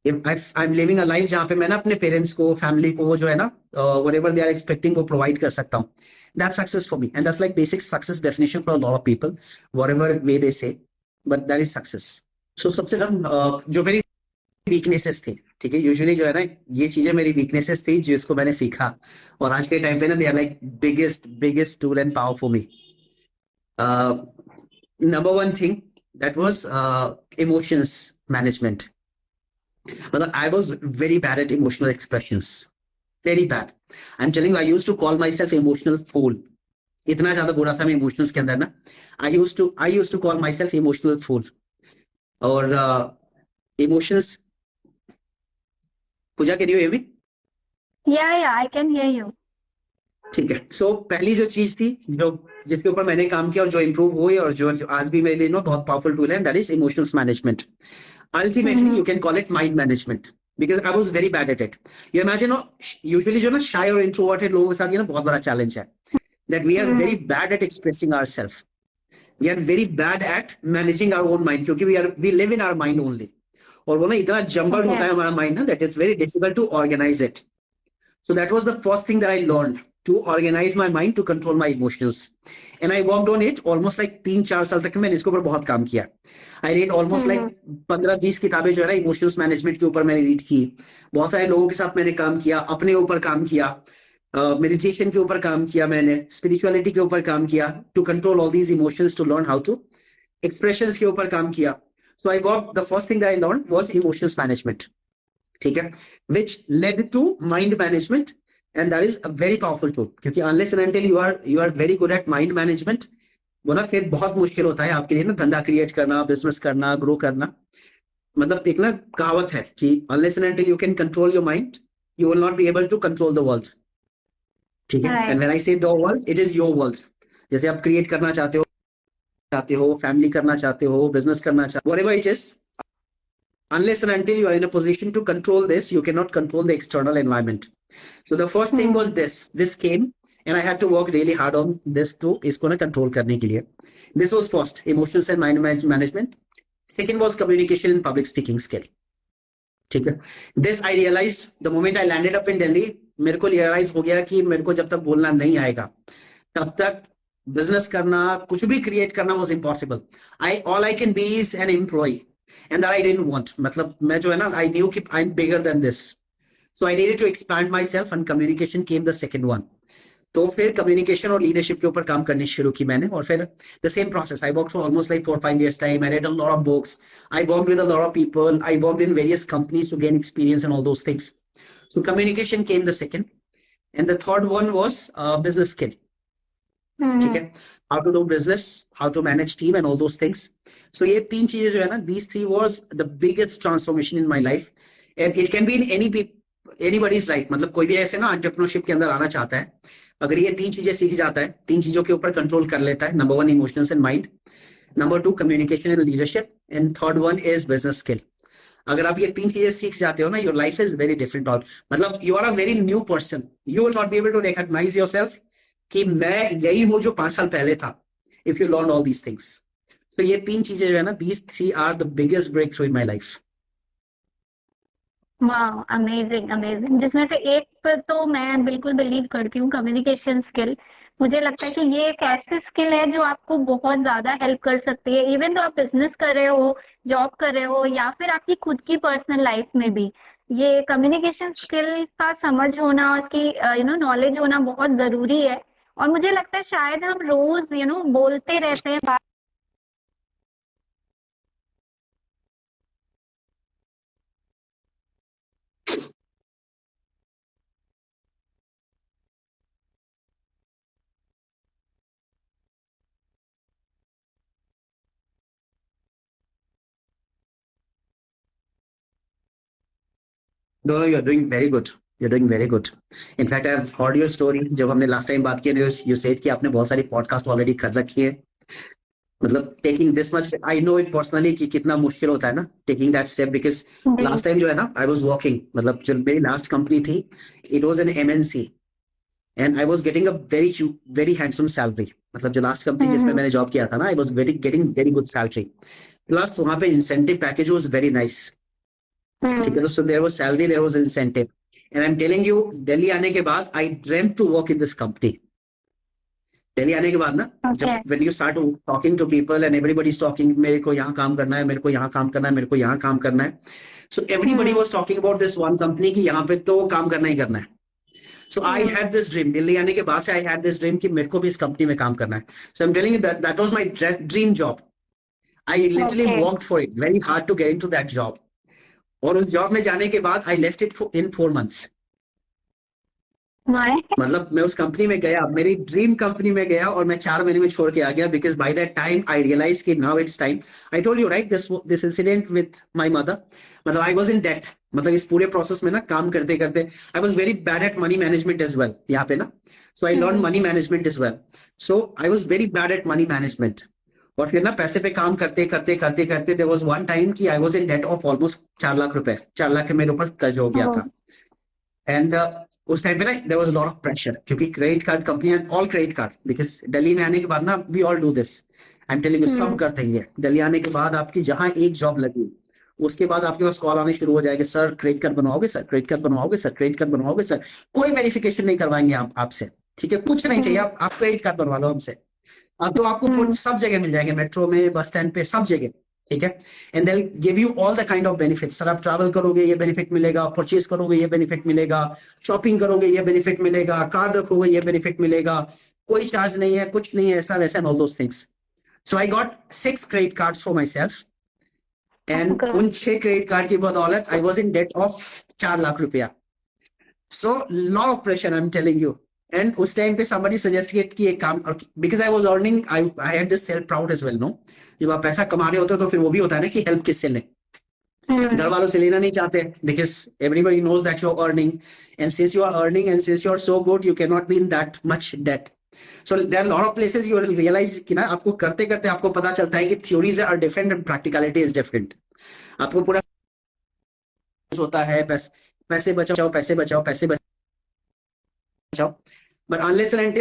If I am living a life जहाँ पे मैं ना अपने पेरेंट्स को, फैमिली को जो है ना व्हाटएवर दे आर एक्सपेक्टिंग, वो प्रोवाइड कर सकता हूँ, that's success for me. And that's like basic success definition for a lot of people, whatever way they say, but that is success. So सबसे कम जो मेरी वीकनेसेस थे, ठीक है, यूजुअली जो है ना ये चीजें मेरी वीकनेसेस थी जिसको मैंने सीखा, और आज के टाइम पे ना they are like biggest tool and power for me. Number one thing that was emotions management. मतलब I was very bad at emotional expressions, very bad. I am telling you, I used to call myself emotional fool. इतना ज्यादा बुरा था मैं emotions के अंदर ना। I used to call myself emotional fool. और emotions, Puja can you hear me? Yeah, I can hear you. ठीक है। सो पहली जो चीज थी, जो जिसके ऊपर मैंने काम किया और जो इंप्रूव हुई, और जो आज भी मेरे लिए बहुत पावरफुल टूल है, that is emotions management. Ultimately you can call it mind management, because I was very bad at it. You imagine, usually जो ना शाय और इंट्रोवर्टेड लोगों के साथ ये ना बहुत बड़ा चैलेंज है, that we are very bad at expressing ourself, we are very bad at managing our own mind, क्योंकि we live in our mind only. और वो ना इतना जम्बल होता है हमारा माइंड ना, that it's very difficult to organise it. So that was the first thing that I learned, to organize my mind, to control my emotions. And I worked on it almost like 3-4 साल तक मैंने इसके ऊपर बहुत काम किया। I read almost like 15-20 किताबें जो है ना इमोशंस मैनेजमेंट के ऊपर मैंने रीड की। बहुत सारे लोगों के साथ मैंने काम किया, अपने ऊपर काम किया, मेडिटेशन के ऊपर काम किया मैंने, स्पिरिचुअलिटी के ऊपर काम किया, to control all these emotions, to learn how to expressions के ऊपर काम किया। So I worked, the first thing that I learned was emotions management, ठीक है, which led to mind management, and that is a very powerful tool, क्योंकि unless and until you are very good at mind management, वो ना फिर बहुत मुश्किल होता है आपके लिए ना धंधा क्रिएट करना, बिजनेस करना, ग्रो करना। मतलब एक ना कहावत है कि unless and until you can control your mind, you will not be able to control the world, ठीक है। Right. And when I say the world, it is your world। जैसे आप क्रिएट करना चाहते हो, चाहते हो, फैमिली करना चाहते हो, बिजनेस करना चाहते हो, whatever it is, unless and until you are in a position to control this, you cannot control the external environment. So the first thing was this came, and I had to work really hard on this too, इसको ना control करने के लिए. This was first, emotions and mind management. Second was communication and public speaking skill. ठीक है. This I realized the moment I landed up in Delhi, मेरे को realize हो गया कि मेरे को जब तक बोलना नहीं आएगा, तब तक business करना, कुछ भी create करना was impossible. All I can be is an employee. And that I didn't want. मतलब मैं जो है ना, I knew कि I'm bigger than this. So I needed to expand myself, and communication came the second one. तो फिर communication और leadership के ऊपर काम करनी शुरू की मैंने, और फिर the same process. I worked for almost like 4-5 years time. I read a lot of books. I worked with a lot of people. I worked in various companies to gain experience and all those things. So communication came the second. And the third one was business skill. ठीक है, how to do business, how to manage team and all those things. So ये तीन चीजें जो है ना, these three was the biggest transformation in my life, and it can be in anybody's life. मतलब कोई भी ऐसे ना entrepreneurship के अंदर आना चाहता है, अगर ये तीन चीजें सीख जाता है, तीन चीजों के ऊपर कंट्रोल कर लेता है. Number 1 emotions and mind, Number 2 communication and leadership, and third one is business skill. अगर आप ये तीन चीजें सीख जाते हो ना, your life is very different. और मतलब you are a very new person. You will not be able to recognize yourself कि मैं यही हूँ जो 5 साल पहले था, if you learn all these things. So ये तीन चीजें जो है ना, these three are the biggest breakthrough in my life. वाह, अमेजिंग अमेजिंग. जिसमें से एक पर तो मैं बिल्कुल बिलीव करती हूँ, कम्युनिकेशन स्किल. मुझे लगता है कि ये एक ऐसी स्किल है जो आपको बहुत ज्यादा हेल्प कर सकती है, इवन तो आप बिजनेस कर रहे हो, जॉब कर रहे हो, या फिर आपकी खुद की पर्सनल लाइफ में भी ये कम्युनिकेशन स्किल का समझ होना, उसकी नॉलेज होना बहुत जरूरी है. और मुझे लगता है शायद हम रोज बोलते रहते हैं, No, you're doing very good. You're doing very good. In fact, I've heard your story. जब हमने last time बात की, you said कि आपने बहुत सारी podcast already कर रखी है. मतलब taking this much, I know it personally कि कितना मुश्किल होता है ना taking that step, because last time जो है ना, I was working, मतलब जो मेरी last company थी, it was an MNC, and I was getting a very handsome salary. मतलब जो last company जिसमें मैंने job किया था ना, I was getting very good salary. Plus वहाँ पे incentive package was very nice. ठीक है, so there was salary, there was incentive, and I'm telling you, Delhi आने के बाद I dreamt to work in this company. Delhi आने के बाद ना, जब when you start talking to people and everybody is talking, मेरे को यहाँ काम करना है, मेरे को यहाँ काम करना है, मेरे को यहाँ काम करना है. So everybody was talking about this one company कि यहाँ पे तो काम करना ही करना है. So I had this dream. Delhi आने के बाद से I had this dream कि मेरे को भी इस कंपनी में काम करना है. So I'm telling you that was my dream job. I literally worked for it very hard to get into that job. और उस जॉब में जाने के बाद I left it in 4 months. मतलब मैं उस कंपनी में गया, मेरी ड्रीम कंपनी में गया, और मैं 4 महीने में छोड़ के आ गया, because by that time I realise कि now it's time. I told you right this incident with my mother. मतलब आई वाज इन डेट. मतलब इस पूरे प्रोसेस में ना काम करते करते I was very bad at money management as well यहाँ पे ना. So I learn money management as well. So I was very bad at money management. और फिर ना पैसे पे काम करते करते करते करते देयर वाज वन टाइम कि I was in debt of almost 4 lakh रुपए. 4 लाख के मेरे ऊपर कर्ज हो गया था. एंड उस टाइम पे ना there was a lot of pressure, क्योंकि credit card company, all credit card, because Delhi में आने के बाद ना we all do this. I am telling you, सब करते ही है. दिल्ली आने के बाद आपकी जहां एक जॉब लगी, उसके बाद आपके पास कॉल आने शुरू हो जाएंगे, सर क्रेडिट कार्ड बनवाओगे, सर क्रेडिट कार्ड बनवाओगे, सर क्रेडिट कार्ड बनवाओगे, सर कोई वेरिफिकेशन नहीं करवाएंगे आपसे. ठीक है, कुछ नहीं चाहिए, आप क्रेडिट कार्ड बनवा लो हमसे. अब तो आपको सब जगह मिल जाएंगे, मेट्रो में, बस स्टैंड पे, सब जगह. ठीक है, and they give you all the kind of benefits. Sir आप ट्रैवल करोगे ये बेनिफिट मिलेगा, परचेज करोगे ये बेनिफिट मिलेगा, शॉपिंग करोगे ये बेनिफिट मिलेगा, कार्ड रखोगे ये बेनिफिट मिलेगा, कोई चार्ज नहीं है, कुछ नहीं है, ऐसा वैसा, and all those things. So I got 6 credit cards for myself, and उन 6 क्रेडिट कार्ड की बदौलत I was in debt of 4 lakh रुपया. So lot of pressure, I am telling you. And उस टाइम पे somebody suggested कि एक काम, because I was earning, I had this self proud as well, no? जब आप पैसा कमा रहे होते हो तो फिर वो भी होता है ना कि हेल्प किससे लें. घर वालों से लेना नहीं चाहते, because everybody knows that you're earning, and since you are earning and since you are so good, you cannot be in that much debt. So there are lot of places you will realise कि ना आपको करते करते आपको पता चलता है कि theories are different and practicality is different. आपको पूरा होता है पैसे बचाओ पैसे बचाओ पैसे बचाओ, बट अनलेस एंड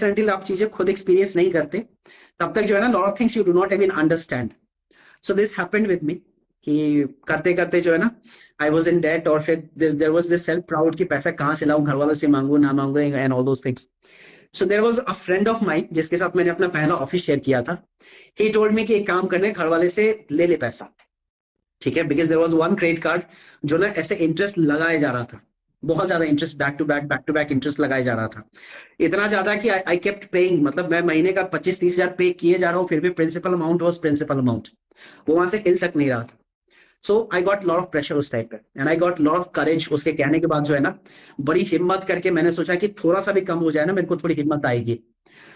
अनटिल आप चीजें खुद एक्सपीरियंस नहीं करते तब तक जो है ना lot of things you do not even understand. So this happened with me कि करते करते जो है ना आई वाज इन डेट, और फिर there was this self proud कि पैसा कहाँ से लाऊं, घर वालों से मांगू ना मांगू and all those things. So there was a friend of mine जिसके साथ मैंने अपना पहला ऑफिस शेयर किया था। ही टोल्ड मी कि एक काम करने, घर वाले से ले पैसा, ठीक है, because there was one credit card जो ना ऐसे इंटरेस्ट लगाया जा रहा था, बहुत ज्यादा interest, back to back interest लगाया जा रहा था, इतना ज्यादा कि आई केप्ट पेइंग, मतलब मैं महीने का 25-30 हजार पे किए जा रहा हूँ, फिर भी principal amount was principal amount, वो वहां से हिल तक नहीं रहा था। So I got lot of pressure उस टाइप पे, and I got lot of courage. उसके कहने के बाद जो है ना बड़ी हिम्मत करके मैंने सोचा कि थोड़ा सा भी कम हो जाए ना मेरे को थोड़ी हिम्मत आएगी।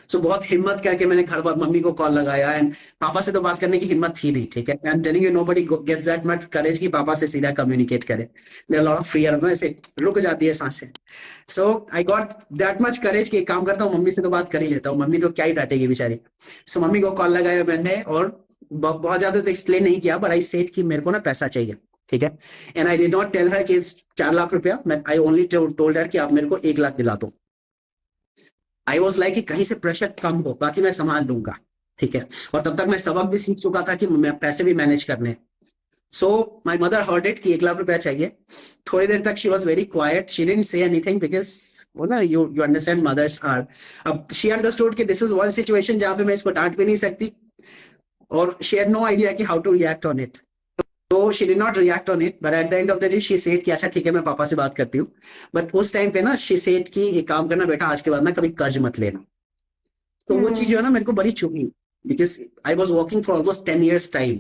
सो बहुत हिम्मत करके मैंने घर पर मम्मी को कॉल लगाया, एंड पापा से तो बात करने की हिम्मत थी नहीं, ठीक है, and telling you nobody gets that much courage कि पापा से सीधा कम्युनिकेट करे, देयर लॉट ऑफ फियर ना, ऐसे रुक जाती है सांसें। So I got that much courage कि एक काम करता हूँ, मम्मी से तो बात कर ही लेता हूँ, मम्मी तो क्या ही डांटेगी बेचारी। सो मम्मी को कॉल लगाया मैंने, और बहुत ज्यादा तो एक्सप्लेन नहीं किया, बट आई सेड कि मेरे को ना पैसा चाहिए, ठीक है, and I did not tell her कि 4 लाख रुपया, मैं आई ओनली टोल्ड हर कि आप मेरे को 1 लाख दिला दो। आई वॉज लाइक कि कहीं से प्रेशर कम हो, बाकी मैं संभाल लूंगा, ठीक है, और तब तक मैं सबक भी सीख चुका था कि मैं पैसे भी मैनेज करने। सो माई मदर हर्ड इट कि 1 लाख रुपया चाहिए। थोड़ी देर तक she was very quite, she didn't say anything because वो ना यू अंडरस्टैंड मदर्स आर। अब शी अंडरस्टूड कि दिस इज वन सिचुएशन जहां पे मैं इसको डांट भी नहीं सकती, और she had no idea कि how to react on it. So she did not react on it, but at the end of the day she said कि अच्छा ठीक है मैं पापा से बात करती हूँ। But उस टाइम पे ना she said कि एक काम करना बेटा, आज के बाद ना कभी कर्ज मत लेना। तो वो चीज जो है ना मेरे को बड़ी चुभी, because I was working for almost 10 years time.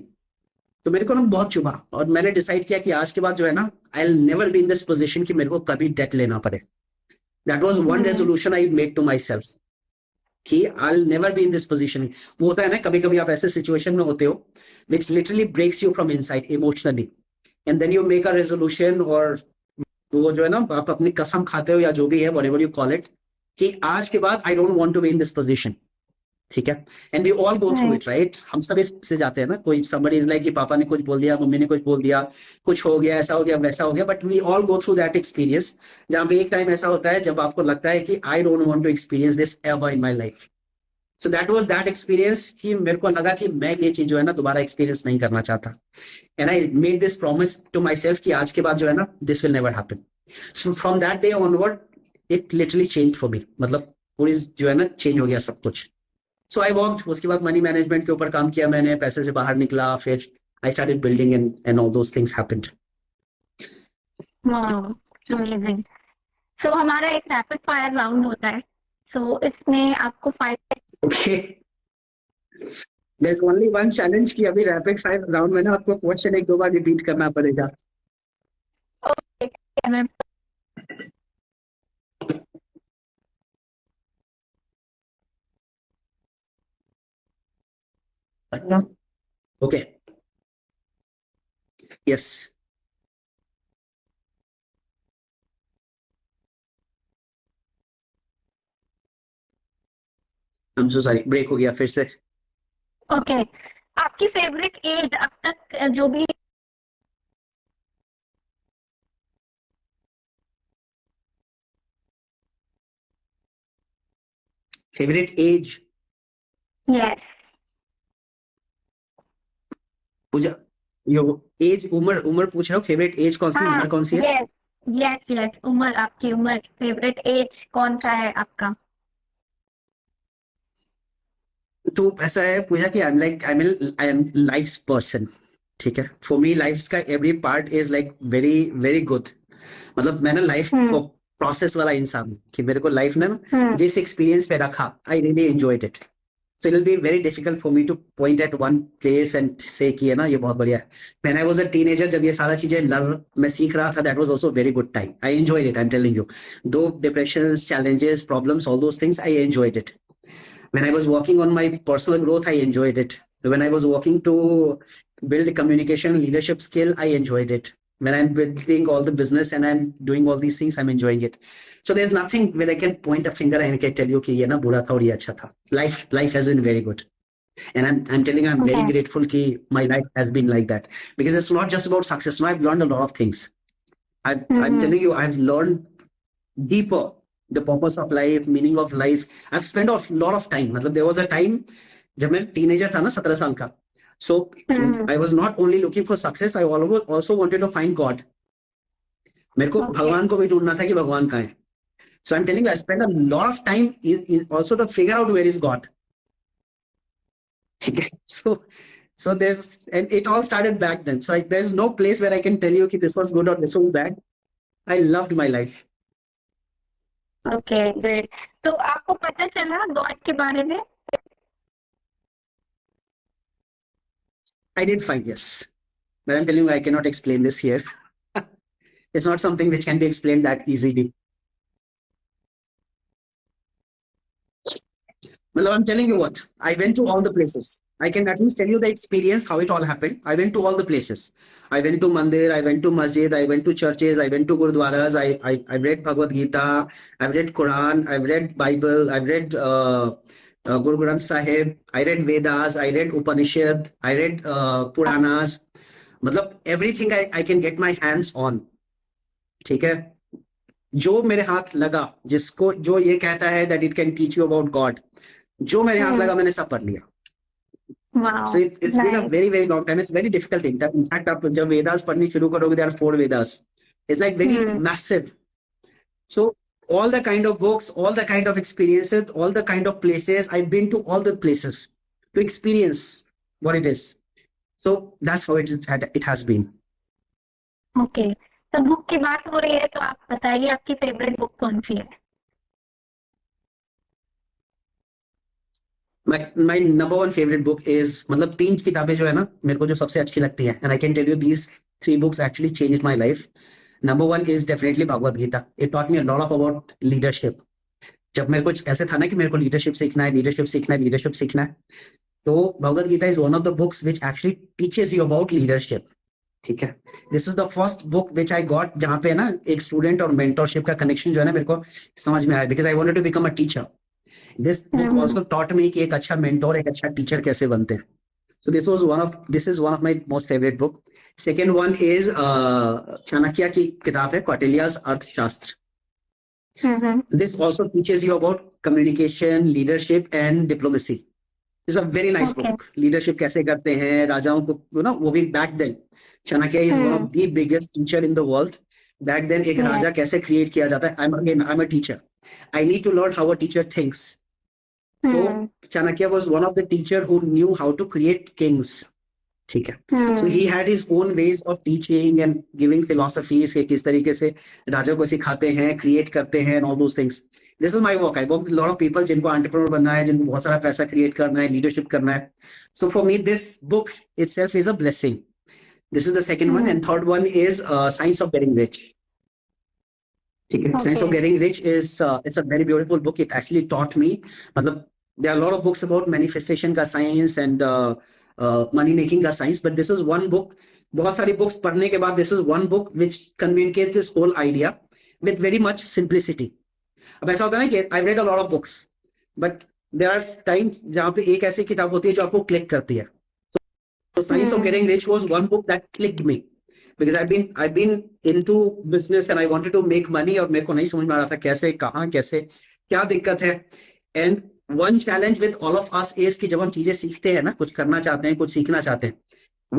तो मेरे को ना बहुत चुभा, और मैंने डिसाइड किया कि आज के बाद जो है ना I'll never be in this position कि मेरे को कभी डेट लेना पड़े। That was one resolution I made to myself कि I'll never be in this position। वो होता है ना कभी कभी आप ऐसे सिचुएशन में होते हो which literally breaks you from inside emotionally, and then you make a resolution, और वो जो है ना आप अपनी कसम खाते हो या जो भी है whatever you call it कि आज के बाद I don't want to be in this position, ठीक है, and we all go through it, right. हम सब इससे जाते हैं ना, कोई somebody is like कि पापा ने कुछ बोल दिया, मम्मी ने कुछ बोल दिया, कुछ हो गया, ऐसा हो गया वैसा हो गया, but we all go through that experience, जहाँ पे एक टाइम ऐसा होता है जब आपको लगता है कि I don't want to experience this ever in my life. So that was that experience कि मेरे को लगा कि मैं ये चीज जो है ना दोबारा एक्सपीरियंस नहीं करना चाहता, and I made this promise to myself कि आज के बाद जो है ना this will never happen. So from that day onward it literally change for me, मतलब पूरी जो है ना चेंज हो गया सब कुछ। सो आई वर्कड, उसके बाद मनी मैनेजमेंट के ऊपर काम किया मैंने, पैसे से बाहर निकला, फिर I started building and all those things happened. Wow, amazing. So हमारा एक रैपिड फायर राउंड होता है, सो इसमें आपको 5 okay, there is only one challenge कि अभी रैपिड फायर राउंड में ना आपको क्वेश्चन एक दो बार रिपीट करना पड़ेगा। Okay, yes, I am so sorry, break हो गया फिर से। ओके, आपकी फेवरेट एज अब तक जो भी फेवरेट एज? यस पूजा, यो एज, उम्र उम्र पूछ रहा हूँ, फेवरेट एज कौन सी, हाँ उम्र कौन सी है? यस यस यस उम्र, आपकी उम्र, फेवरेट एज कौन सा है आपका? तो ऐसा है पूजा कि आई एम लाइफ्स पर्सन, ठीक है, फॉर मी लाइफ का every part is like very very good. मतलब मैं ना लाइफ प्रोसेस वाला इंसान हूँ कि मेरे को लाइफ ने ना जिस एक्सपीरियंस पे रखा, I really enjoyed it. So it will be very difficult for me to point at one place and say कि है ना ये बहुत बढ़िया है। When I was a teenager, जब ये सारा चीजें मैं सीख रहा था, that was also very good time, I enjoyed it, I am telling you. Though depressions, challenges, problems, all those things, I enjoyed it. When I was working on my personal growth, I enjoyed it. When I was working to build communication and leadership skill, I enjoyed it. When I'm doing all the business and I'm doing all these things, I'm enjoying it. So there's nothing where I can point a finger and I can tell you कि ये ना बुरा था और ये अच्छा था. Life has been very good. And I'm telling you, I'm very Okay. grateful कि my life has been like that. Because it's not just about success. Now I've learned a lot of things. I'm Mm-hmm. telling you, I've learned deeper the purpose of life, meaning of life. I've spent a lot of time. मतलब there was a time जब मैं teenager था ना 17 साल का. So Mm-hmm. I was not only looking for success, I also wanted to find God. मेरे को Okay. भगवान को भी ढूंढना था कि भगवान कहाँ है. So I'm telling you, I spent a lot of time in also to figure out where is God. ठीक है. So and it all started back then. So there's no place where I can tell you कि this was good or this was bad. I loved my life. Okay, great. तो आपको पता चला God के बारे में? I did find, yes. But I'm telling you, I cannot explain this here. It's not something which can be explained that easily. Well, I'm telling you what, I went to all the places. I can at least tell you the experience, how it all happened. I went to all the places. I went to Mandir, I went to Masjid, I went to churches, I went to Gurdwaras, I read Bhagavad Gita, I've read Quran, I've read Bible, I've read Guru Granth Sahib, I read Vedas, I read Upanishad, I read Puranas. मतलब everything I can get my hands on. ठीक है. जो मेरे हाथ लगा, जिसको जो ये कहता है that it can teach you about God, जो मेरे हाथ लगा मैंने सब पढ़ लिया. Wow. So it's been a Nice. very very long time. It's very difficult thing. In fact, आप जब वेदास पढ़नी शुरू करोगे, there are 4 Vedas. It's like very massive. So all the kind of books, all the kind of experiences, all the kind of places, I've been to all the places to experience what it is. So that's how it has been. Okay. तो book की बात हो रही है तो आप बताइए आपकी फेवरेट बुक कौन सी है? My number one favorite book is, मतलब 3 किताबें जो है ना मेरे को जो सबसे अच्छी लगती है, and I can tell you these 3 books actually changed my life. Number one is definitely Bhagavad Gita. It taught me a lot about leadership. जब मेरे को ऐसे था ना कि मेरे को leadership सीखना है, तो Bhagavad Gita is one of the books which actually teaches you about leadership. ठीक है. This is the first book which I got जहाँ पे ना एक स्टूडेंट और मेंटरशिप का कनेक्शन जो है ना मेरे को समझ में आया, because I wanted to become a teacher. This book also taught me कि एक अच्छा mentor, एक अच्छा teacher कैसे बनते हैं. So this is one of my most favorite book. Second one is Chanakya की किताब है कौटिल्या's अर्थशास्त्र. This also teaches you about communication, leadership and diplomacy. It's a very nice Okay. book. Leadership कैसे करते हैं राजाओं को, वो भी back then. Chanakya is one of the biggest teacher in the world. Back then एक राजा कैसे create किया जाता है. I'm a teacher. I need to learn how a teacher thinks. So Chanakya was one of the teacher who knew how to create kings. ठीक है. So he had his own ways of teaching and giving philosophies कि किस तरीके से राजा को सिखाते हैं, create करते हैं and all those things. This is my work. I work with a lot of people जिनको entrepreneur बनना है, जिनको बहुत सारा पैसा create करना है, leadership करना है. So for me, this book itself is a blessing. This is the second one, and third one is Science of Getting Rich. ठीक है. Science of Getting Rich is it's a very beautiful book. It actually taught me, मतलब there are a lot of books about manifestation का science and money making का science, but this is one book. बहुत सारी books पढ़ने के बाद this is one book which communicates this whole idea with very much simplicity. अब ऐसा होता है ना कि I read a lot of books, but there are times जहाँ पे एक ऐसी किताब होती है जो आपको click करती है. So Science of Getting Rich was one book that clicked me. Because I've been into business and I wanted to make money और मेरे को नहीं समझ में आ रहा था कैसे, कहाँ, कैसे, क्या दिक्कत है. And one challenge with all of us is कि जब हम चीजें सीखते हैं ना, कुछ करना चाहते हैं, कुछ सीखना चाहते हैं,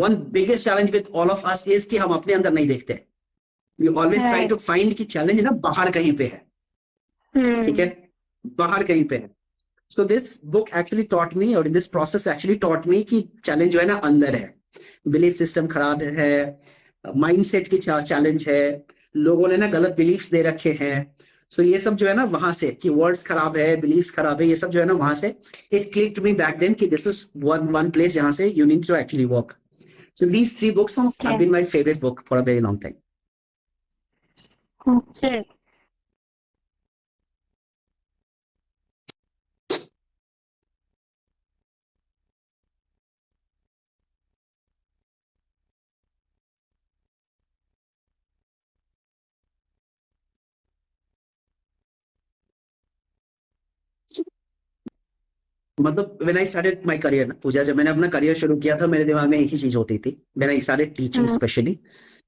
one biggest challenge with all of us is कि हम अपने अंदर नहीं देखते. We always try to find कि challenge ना बाहर कहीं पे है. ठीक है, बाहर कहीं पे है. So this book actually taught me, or this process actually taught me कि challenge जो है ना अंदर है. Belief system खराब है, mindset की challenge है, लोगों ने ना गलत beliefs दे रखे हैं. So ये सब जो है ना वहां से कि words खराब है, beliefs खराब है, ये सब जो है ना वहां से it clicked me back then कि this is one place जहां से you need to actually work. So these 3 books have been my favorite book for a very long time. Okay. मतलब when I started my career ना पूजा, जब मैंने अपना career शुरू किया था मेरे दिमाग में एक ही चीज होती थी when I started teaching hmm specially,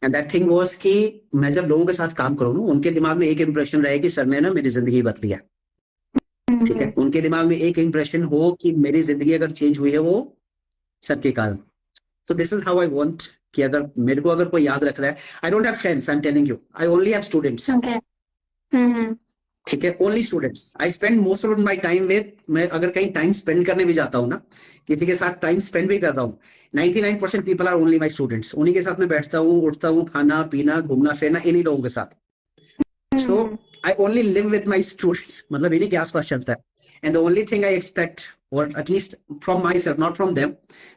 and that thing was कि मैं जब लोगों के साथ काम करूँ ना उनके दिमाग में एक इंप्रेशन रहे कि सर ने ना मेरी जिंदगी बदली है। ठीक है, उनके दिमाग में एक इंप्रेशन हो कि मेरी जिंदगी अगर चेंज हुई है वो सर के कारण। तो this is how I want कि अगर मेरे को अगर कोई याद रख रहा है, I don't have friends, I am telling you, I only have students. Okay hmm ठीक है, only students. I spend most of my time with, मैं अगर कहीं टाइम स्पेंड करने भी जाता हूँ ना, किसी के साथ टाइम स्पेंड भी करता हूँ, 99% people are only my students. उन्हीं के साथ मैं बैठता हूँ, उठता हूँ, खाना पीना घूमना फिरना इन्हीं लोगों के साथ। So I only live with my students, मतलब इन्हीं के आसपास चलता है। And the only thing I expect, और at least from myself, not from them,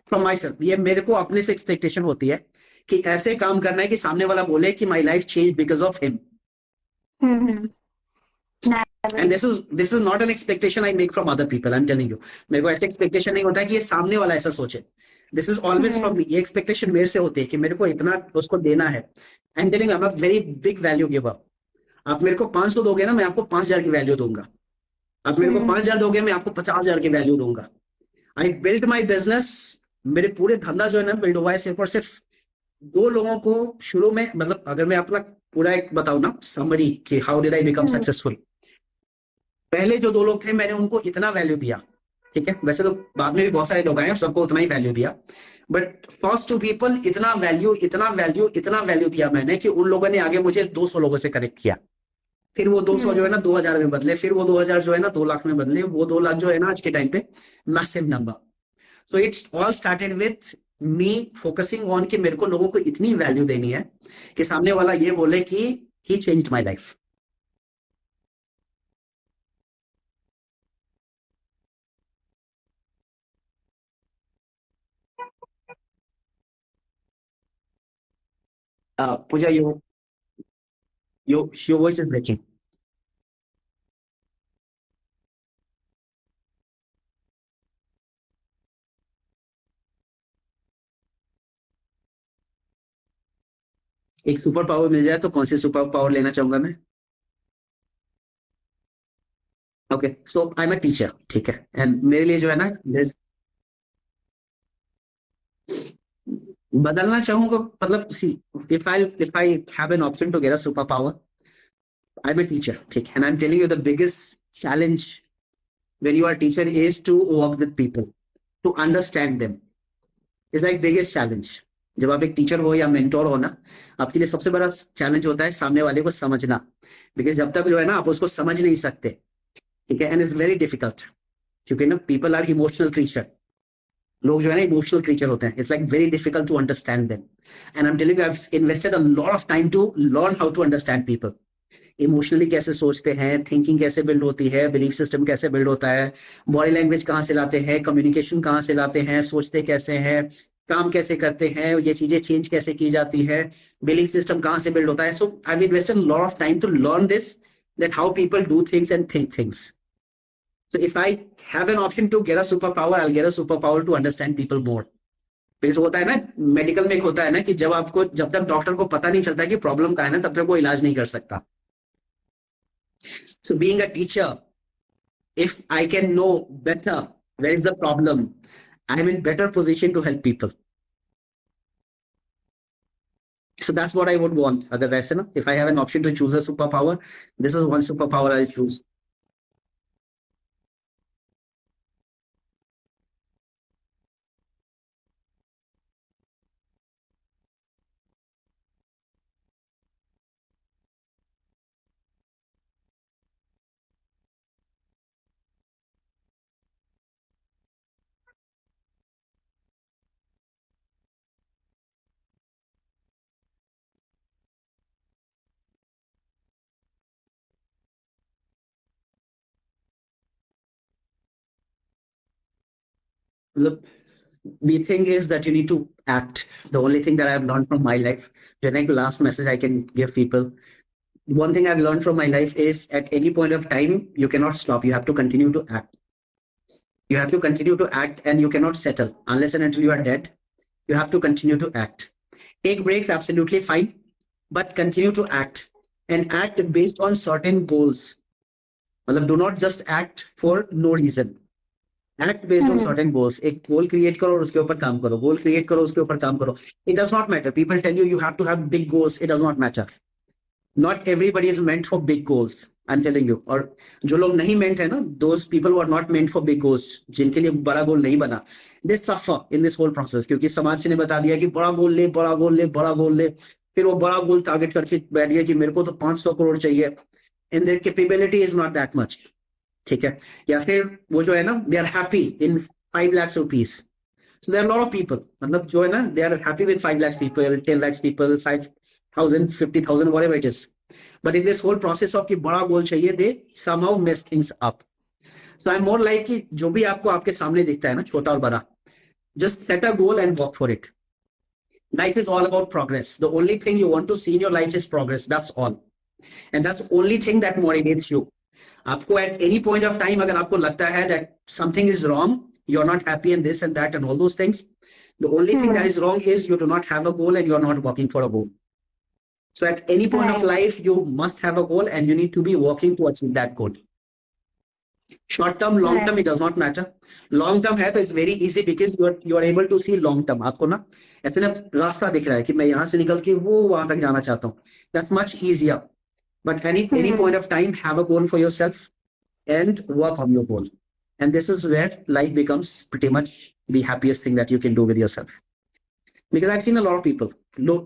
from myself, ये मेरे को अपने से एक्सपेक्टेशन होती है कि ऐसे काम करना है कि सामने वाला बोले कि my life change because of him. Hmm and this is not an expectation I make from other people, I am telling you. मेरे को ऐसे एक्सपेक्टेशन नहीं होता है कि ये सामने वाला ऐसा सोचे। This is always from me, ये एक्सपेक्टेशन मेरे से होती है कि मेरे को इतना उसको देना है। आई am telling, I am a very big value giver. आप मेरे को 500 दोगे ना, मैं आपको 5,000 की वैल्यू दूंगा। आप मेरे को 5,000 दोगे, मैं आपको 50,000 की वैल्यू दूंगा। आई बिल्ड माई बिजनेस, मेरे पूरे धंधा जो है ना बिल्ड हुआ है सिर्फ और सिर्फ दो लोगों को शुरू में। मतलब अगर मैं अपना पूरा एक बताऊं ना समरी कि how did I become successful, पहले जो दो लोग थे मैंने उनको इतना वैल्यू दिया। ठीक है, वैसे तो बाद में भी बहुत सारे लोग आए और सबको उतना ही वैल्यू दिया, बट फर्स्ट टू पीपल इतना वैल्यू, इतना वैल्यू, इतना वैल्यू दिया मैंने कि उन लोगों ने आगे मुझे 200 लोगों से कनेक्ट किया। फिर वो 200 जो है ना 2,000 में बदले, फिर वो 2,000 जो है ना 2 लाख में बदले, वो 2 लाख जो है ना आज के टाइम पे massive number. So it's all started with me focusing on कि मेरे को लोगों को इतनी वैल्यू देनी है कि सामने वाला ये बोले कि he changed my life. Pooja, your voice is breaking. एक सुपर पावर मिल जाए तो कौन सी सुपर पावर लेना चाहूंगा मैं? Okay, so I am a teacher. ठीक है, एंड मेरे लिए जो है ना बदलना चाहूंगा, मतलब सी, if I have an option to get a superpower, I'm a teacher. ठीक है, and I'm telling you the biggest challenge when you are a teacher is to work with people, to understand them. It's like biggest challenge. जब आप एक teacher हो या mentor हो ना, आपके लिए सबसे बड़ा चैलेंज होता है सामने वाले को समझना, बिकॉज जब तक जो है ना आप उसको समझ नहीं सकते। ठीक है, एंड इट्स वेरी डिफिकल्ट, क्योंकि ना पीपल आर इमोशनल क्रीचर। लोग जो है ना इमोशनल क्रीचर होते हैं। It's like very difficult to understand them, and I am telling you I have invested a lot of time to learn how to understand people. Emotionally कैसे सोचते हैं, thinking कैसे बिल्ड होती है, बिलीफ सिस्टम कैसे build होता है, body language कहाँ से लाते हैं, कम्युनिकेशन कहाँ से लाते हैं, सोचते कैसे हैं, काम कैसे करते हैं, ये चीजें चेंज कैसे की जाती है, बिलीफ सिस्टम कहाँ से बिल्ड होता है। So I have invested lot of time to learn this, that how people do things and think things. So if I have an option to get a superpower, I'll get a superpower to understand people more. Because होता है ना, medical में एक होता है ना कि जब तक डॉक्टर को पता नहीं चलता कि प्रॉब्लम क्या है ना, तब तक वो इलाज नहीं कर सकता। So being a teacher, if I can know better where is the problem, I'm in better position to help people. So that's what I would want. अगर वैसे ना, if I have an option to choose a superpower, this is one superpower I'll choose. Look, the thing is that you need to act. The only thing that I've learned from my life, the last message I can give people, one thing I've learned from my life is at any point of time, you cannot stop. You have to continue to act. You have to continue to act, and you cannot settle unless and until you are dead. You have to continue to act. Take breaks, absolutely fine, but continue to act, and act based on certain goals. Do not just act for no reason. Act based on hmm certain goals. एक goal create करो और उसके ऊपर काम करो. Goal create करो उसके ऊपर काम करो. It does not matter. People tell you you have to have big goals. It does not matter. Not everybody is meant for big goals. I'm telling you. और जो लोग नहीं meant है ना, those people who are not meant for big goals, जिनके लिए बड़ा गोल नहीं बना, they suffer in this whole process. क्योंकि समाज ने बता दिया कि बड़ा गोल ले, बड़ा गोल ले, बड़ा गोल ले. फिर वो बड़ा गोल टारगेट करके बैठ गया कि मेरे को तो 500 करोड़ चाहिए. And their capability is not that much. ठीक है. या फिर वो जो है ना, they are happy in 5 lakhs rupees. So there are a lot of people, मतलब जो है ना, they are happy with 5 lakhs people, 10 lakhs people, 5,000, 50,000, whatever it is. But in this whole process of कि बड़ा गोल चाहिए, they somehow mess things up. So I'm more like कि जो भी आपको आपके सामने दिखता है ना, छोटा और बड़ा, just set a goal and work for it. Life is all about progress. The only thing you want to see in your life is progress. That's all. And that's the only thing that motivates you. आपको at any point of time अगर आपको लगता है that something is wrong, you're not happy in this and that and all those things, the only thing that is wrong is you do not have a goal and you're not working for a goal. So at any point of Right. life, you must have a goal and you need to be working to achieve that goal. Short term, long term, Right. it does not matter. Long term है तो it's very easy because you are able to see long term. आपको ना ऐसे ना रास्ता दिख रहा है कि मैं यहाँ से निकल के वो वहां तक जाना चाहता हूँ. That's much easier. But any point of time, have a goal for yourself and work on your goal. And this is where life becomes pretty much the happiest thing that you can do with yourself. Because I've seen a lot of people.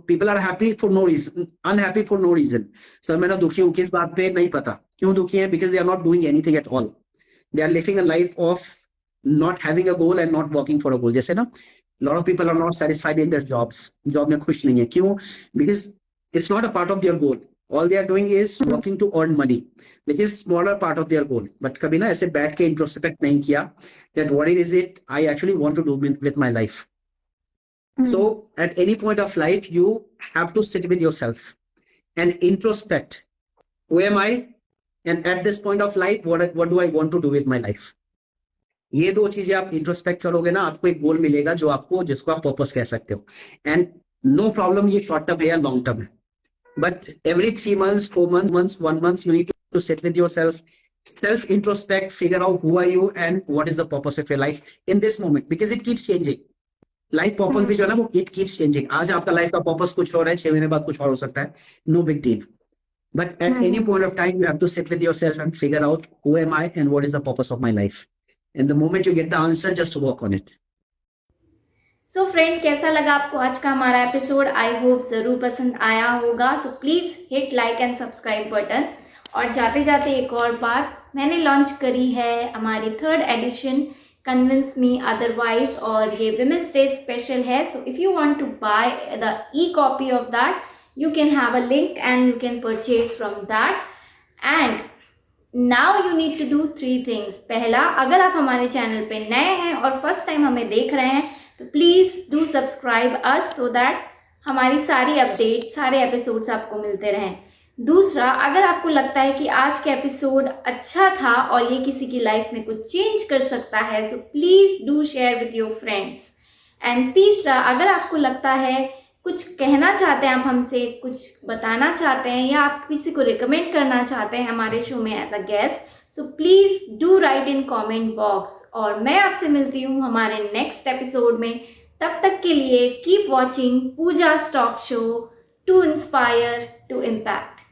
People are happy for no reason, unhappy for no reason. So मैं ना दुखी हूँ किस बात पे नहीं पता. क्यों दुखी है? Because they are not doing anything at all. They are living a life of not having a goal and not working for a goal. जैसे ना, a lot of people are not satisfied in their jobs. Job में खुश नहीं है. क्यों? Because it's not a part of their goal. All they are doing is working to earn money, which is smaller part of their goal. But कभी ना ऐसे बैठ के introspect नहीं किया that what is it I actually want to do with my life. So at any point of life, you have to sit with yourself and introspect. Who am I? And at this point of life, what do I want to do with my life? ये दो चीजें आप introspect करोगे ना, आपको एक गोल मिलेगा जो आपको, जिसको आप पर्पस कह सकते हो. एंड नो प्रॉब्लम ये शॉर्ट टर्म है या लॉन्ग टर्म है. But every 3 months, 4 months, 1 month, you need to sit with yourself, self-introspect, figure out who are you and what is the purpose of your life in this moment, because it keeps changing. Life purpose भी जो है ना, वो it keeps changing. आज आपका life का purpose कुछ और है, 6 महीने बाद कुछ और हो सकता है. No big deal. But at any point of time, you have to sit with yourself and figure out who am I and what is the purpose of my life. And the moment you get the answer, just work on it. So friends, कैसा लगा आपको आज का हमारा episode? I hope ज़रूर पसंद आया होगा. So please hit like and subscribe button. और जाते जाते एक और बात, मैंने लॉन्च करी है हमारी 3rd addition convince me otherwise, और ये विमेंस डे स्पेशल है. So if you want to buy the e copy of that, you can have a link and you can purchase from that. And now you need to do 3 things. पहला, अगर आप हमारे channel पे नए हैं और first time हमें देख रहे हैं तो please do subscribe us so that हमारी सारी अपडेट, सारे एपिसोड्स आपको मिलते रहें. दूसरा, अगर आपको लगता है कि आज का एपिसोड अच्छा था और ये किसी की लाइफ में कुछ चेंज कर सकता है, सो please do share with your friends. And तीसरा, अगर आपको लगता है कुछ कहना चाहते हैं आप हमसे, कुछ बताना चाहते हैं या आप किसी को रिकमेंड करना चाहते हैं हमारे शो में as a guest, so please do write in comment box. और मैं आपसे मिलती हूँ हमारे नेक्स्ट एपिसोड में. तब तक के लिए keep watching Pooja's talk show, to inspire to impact.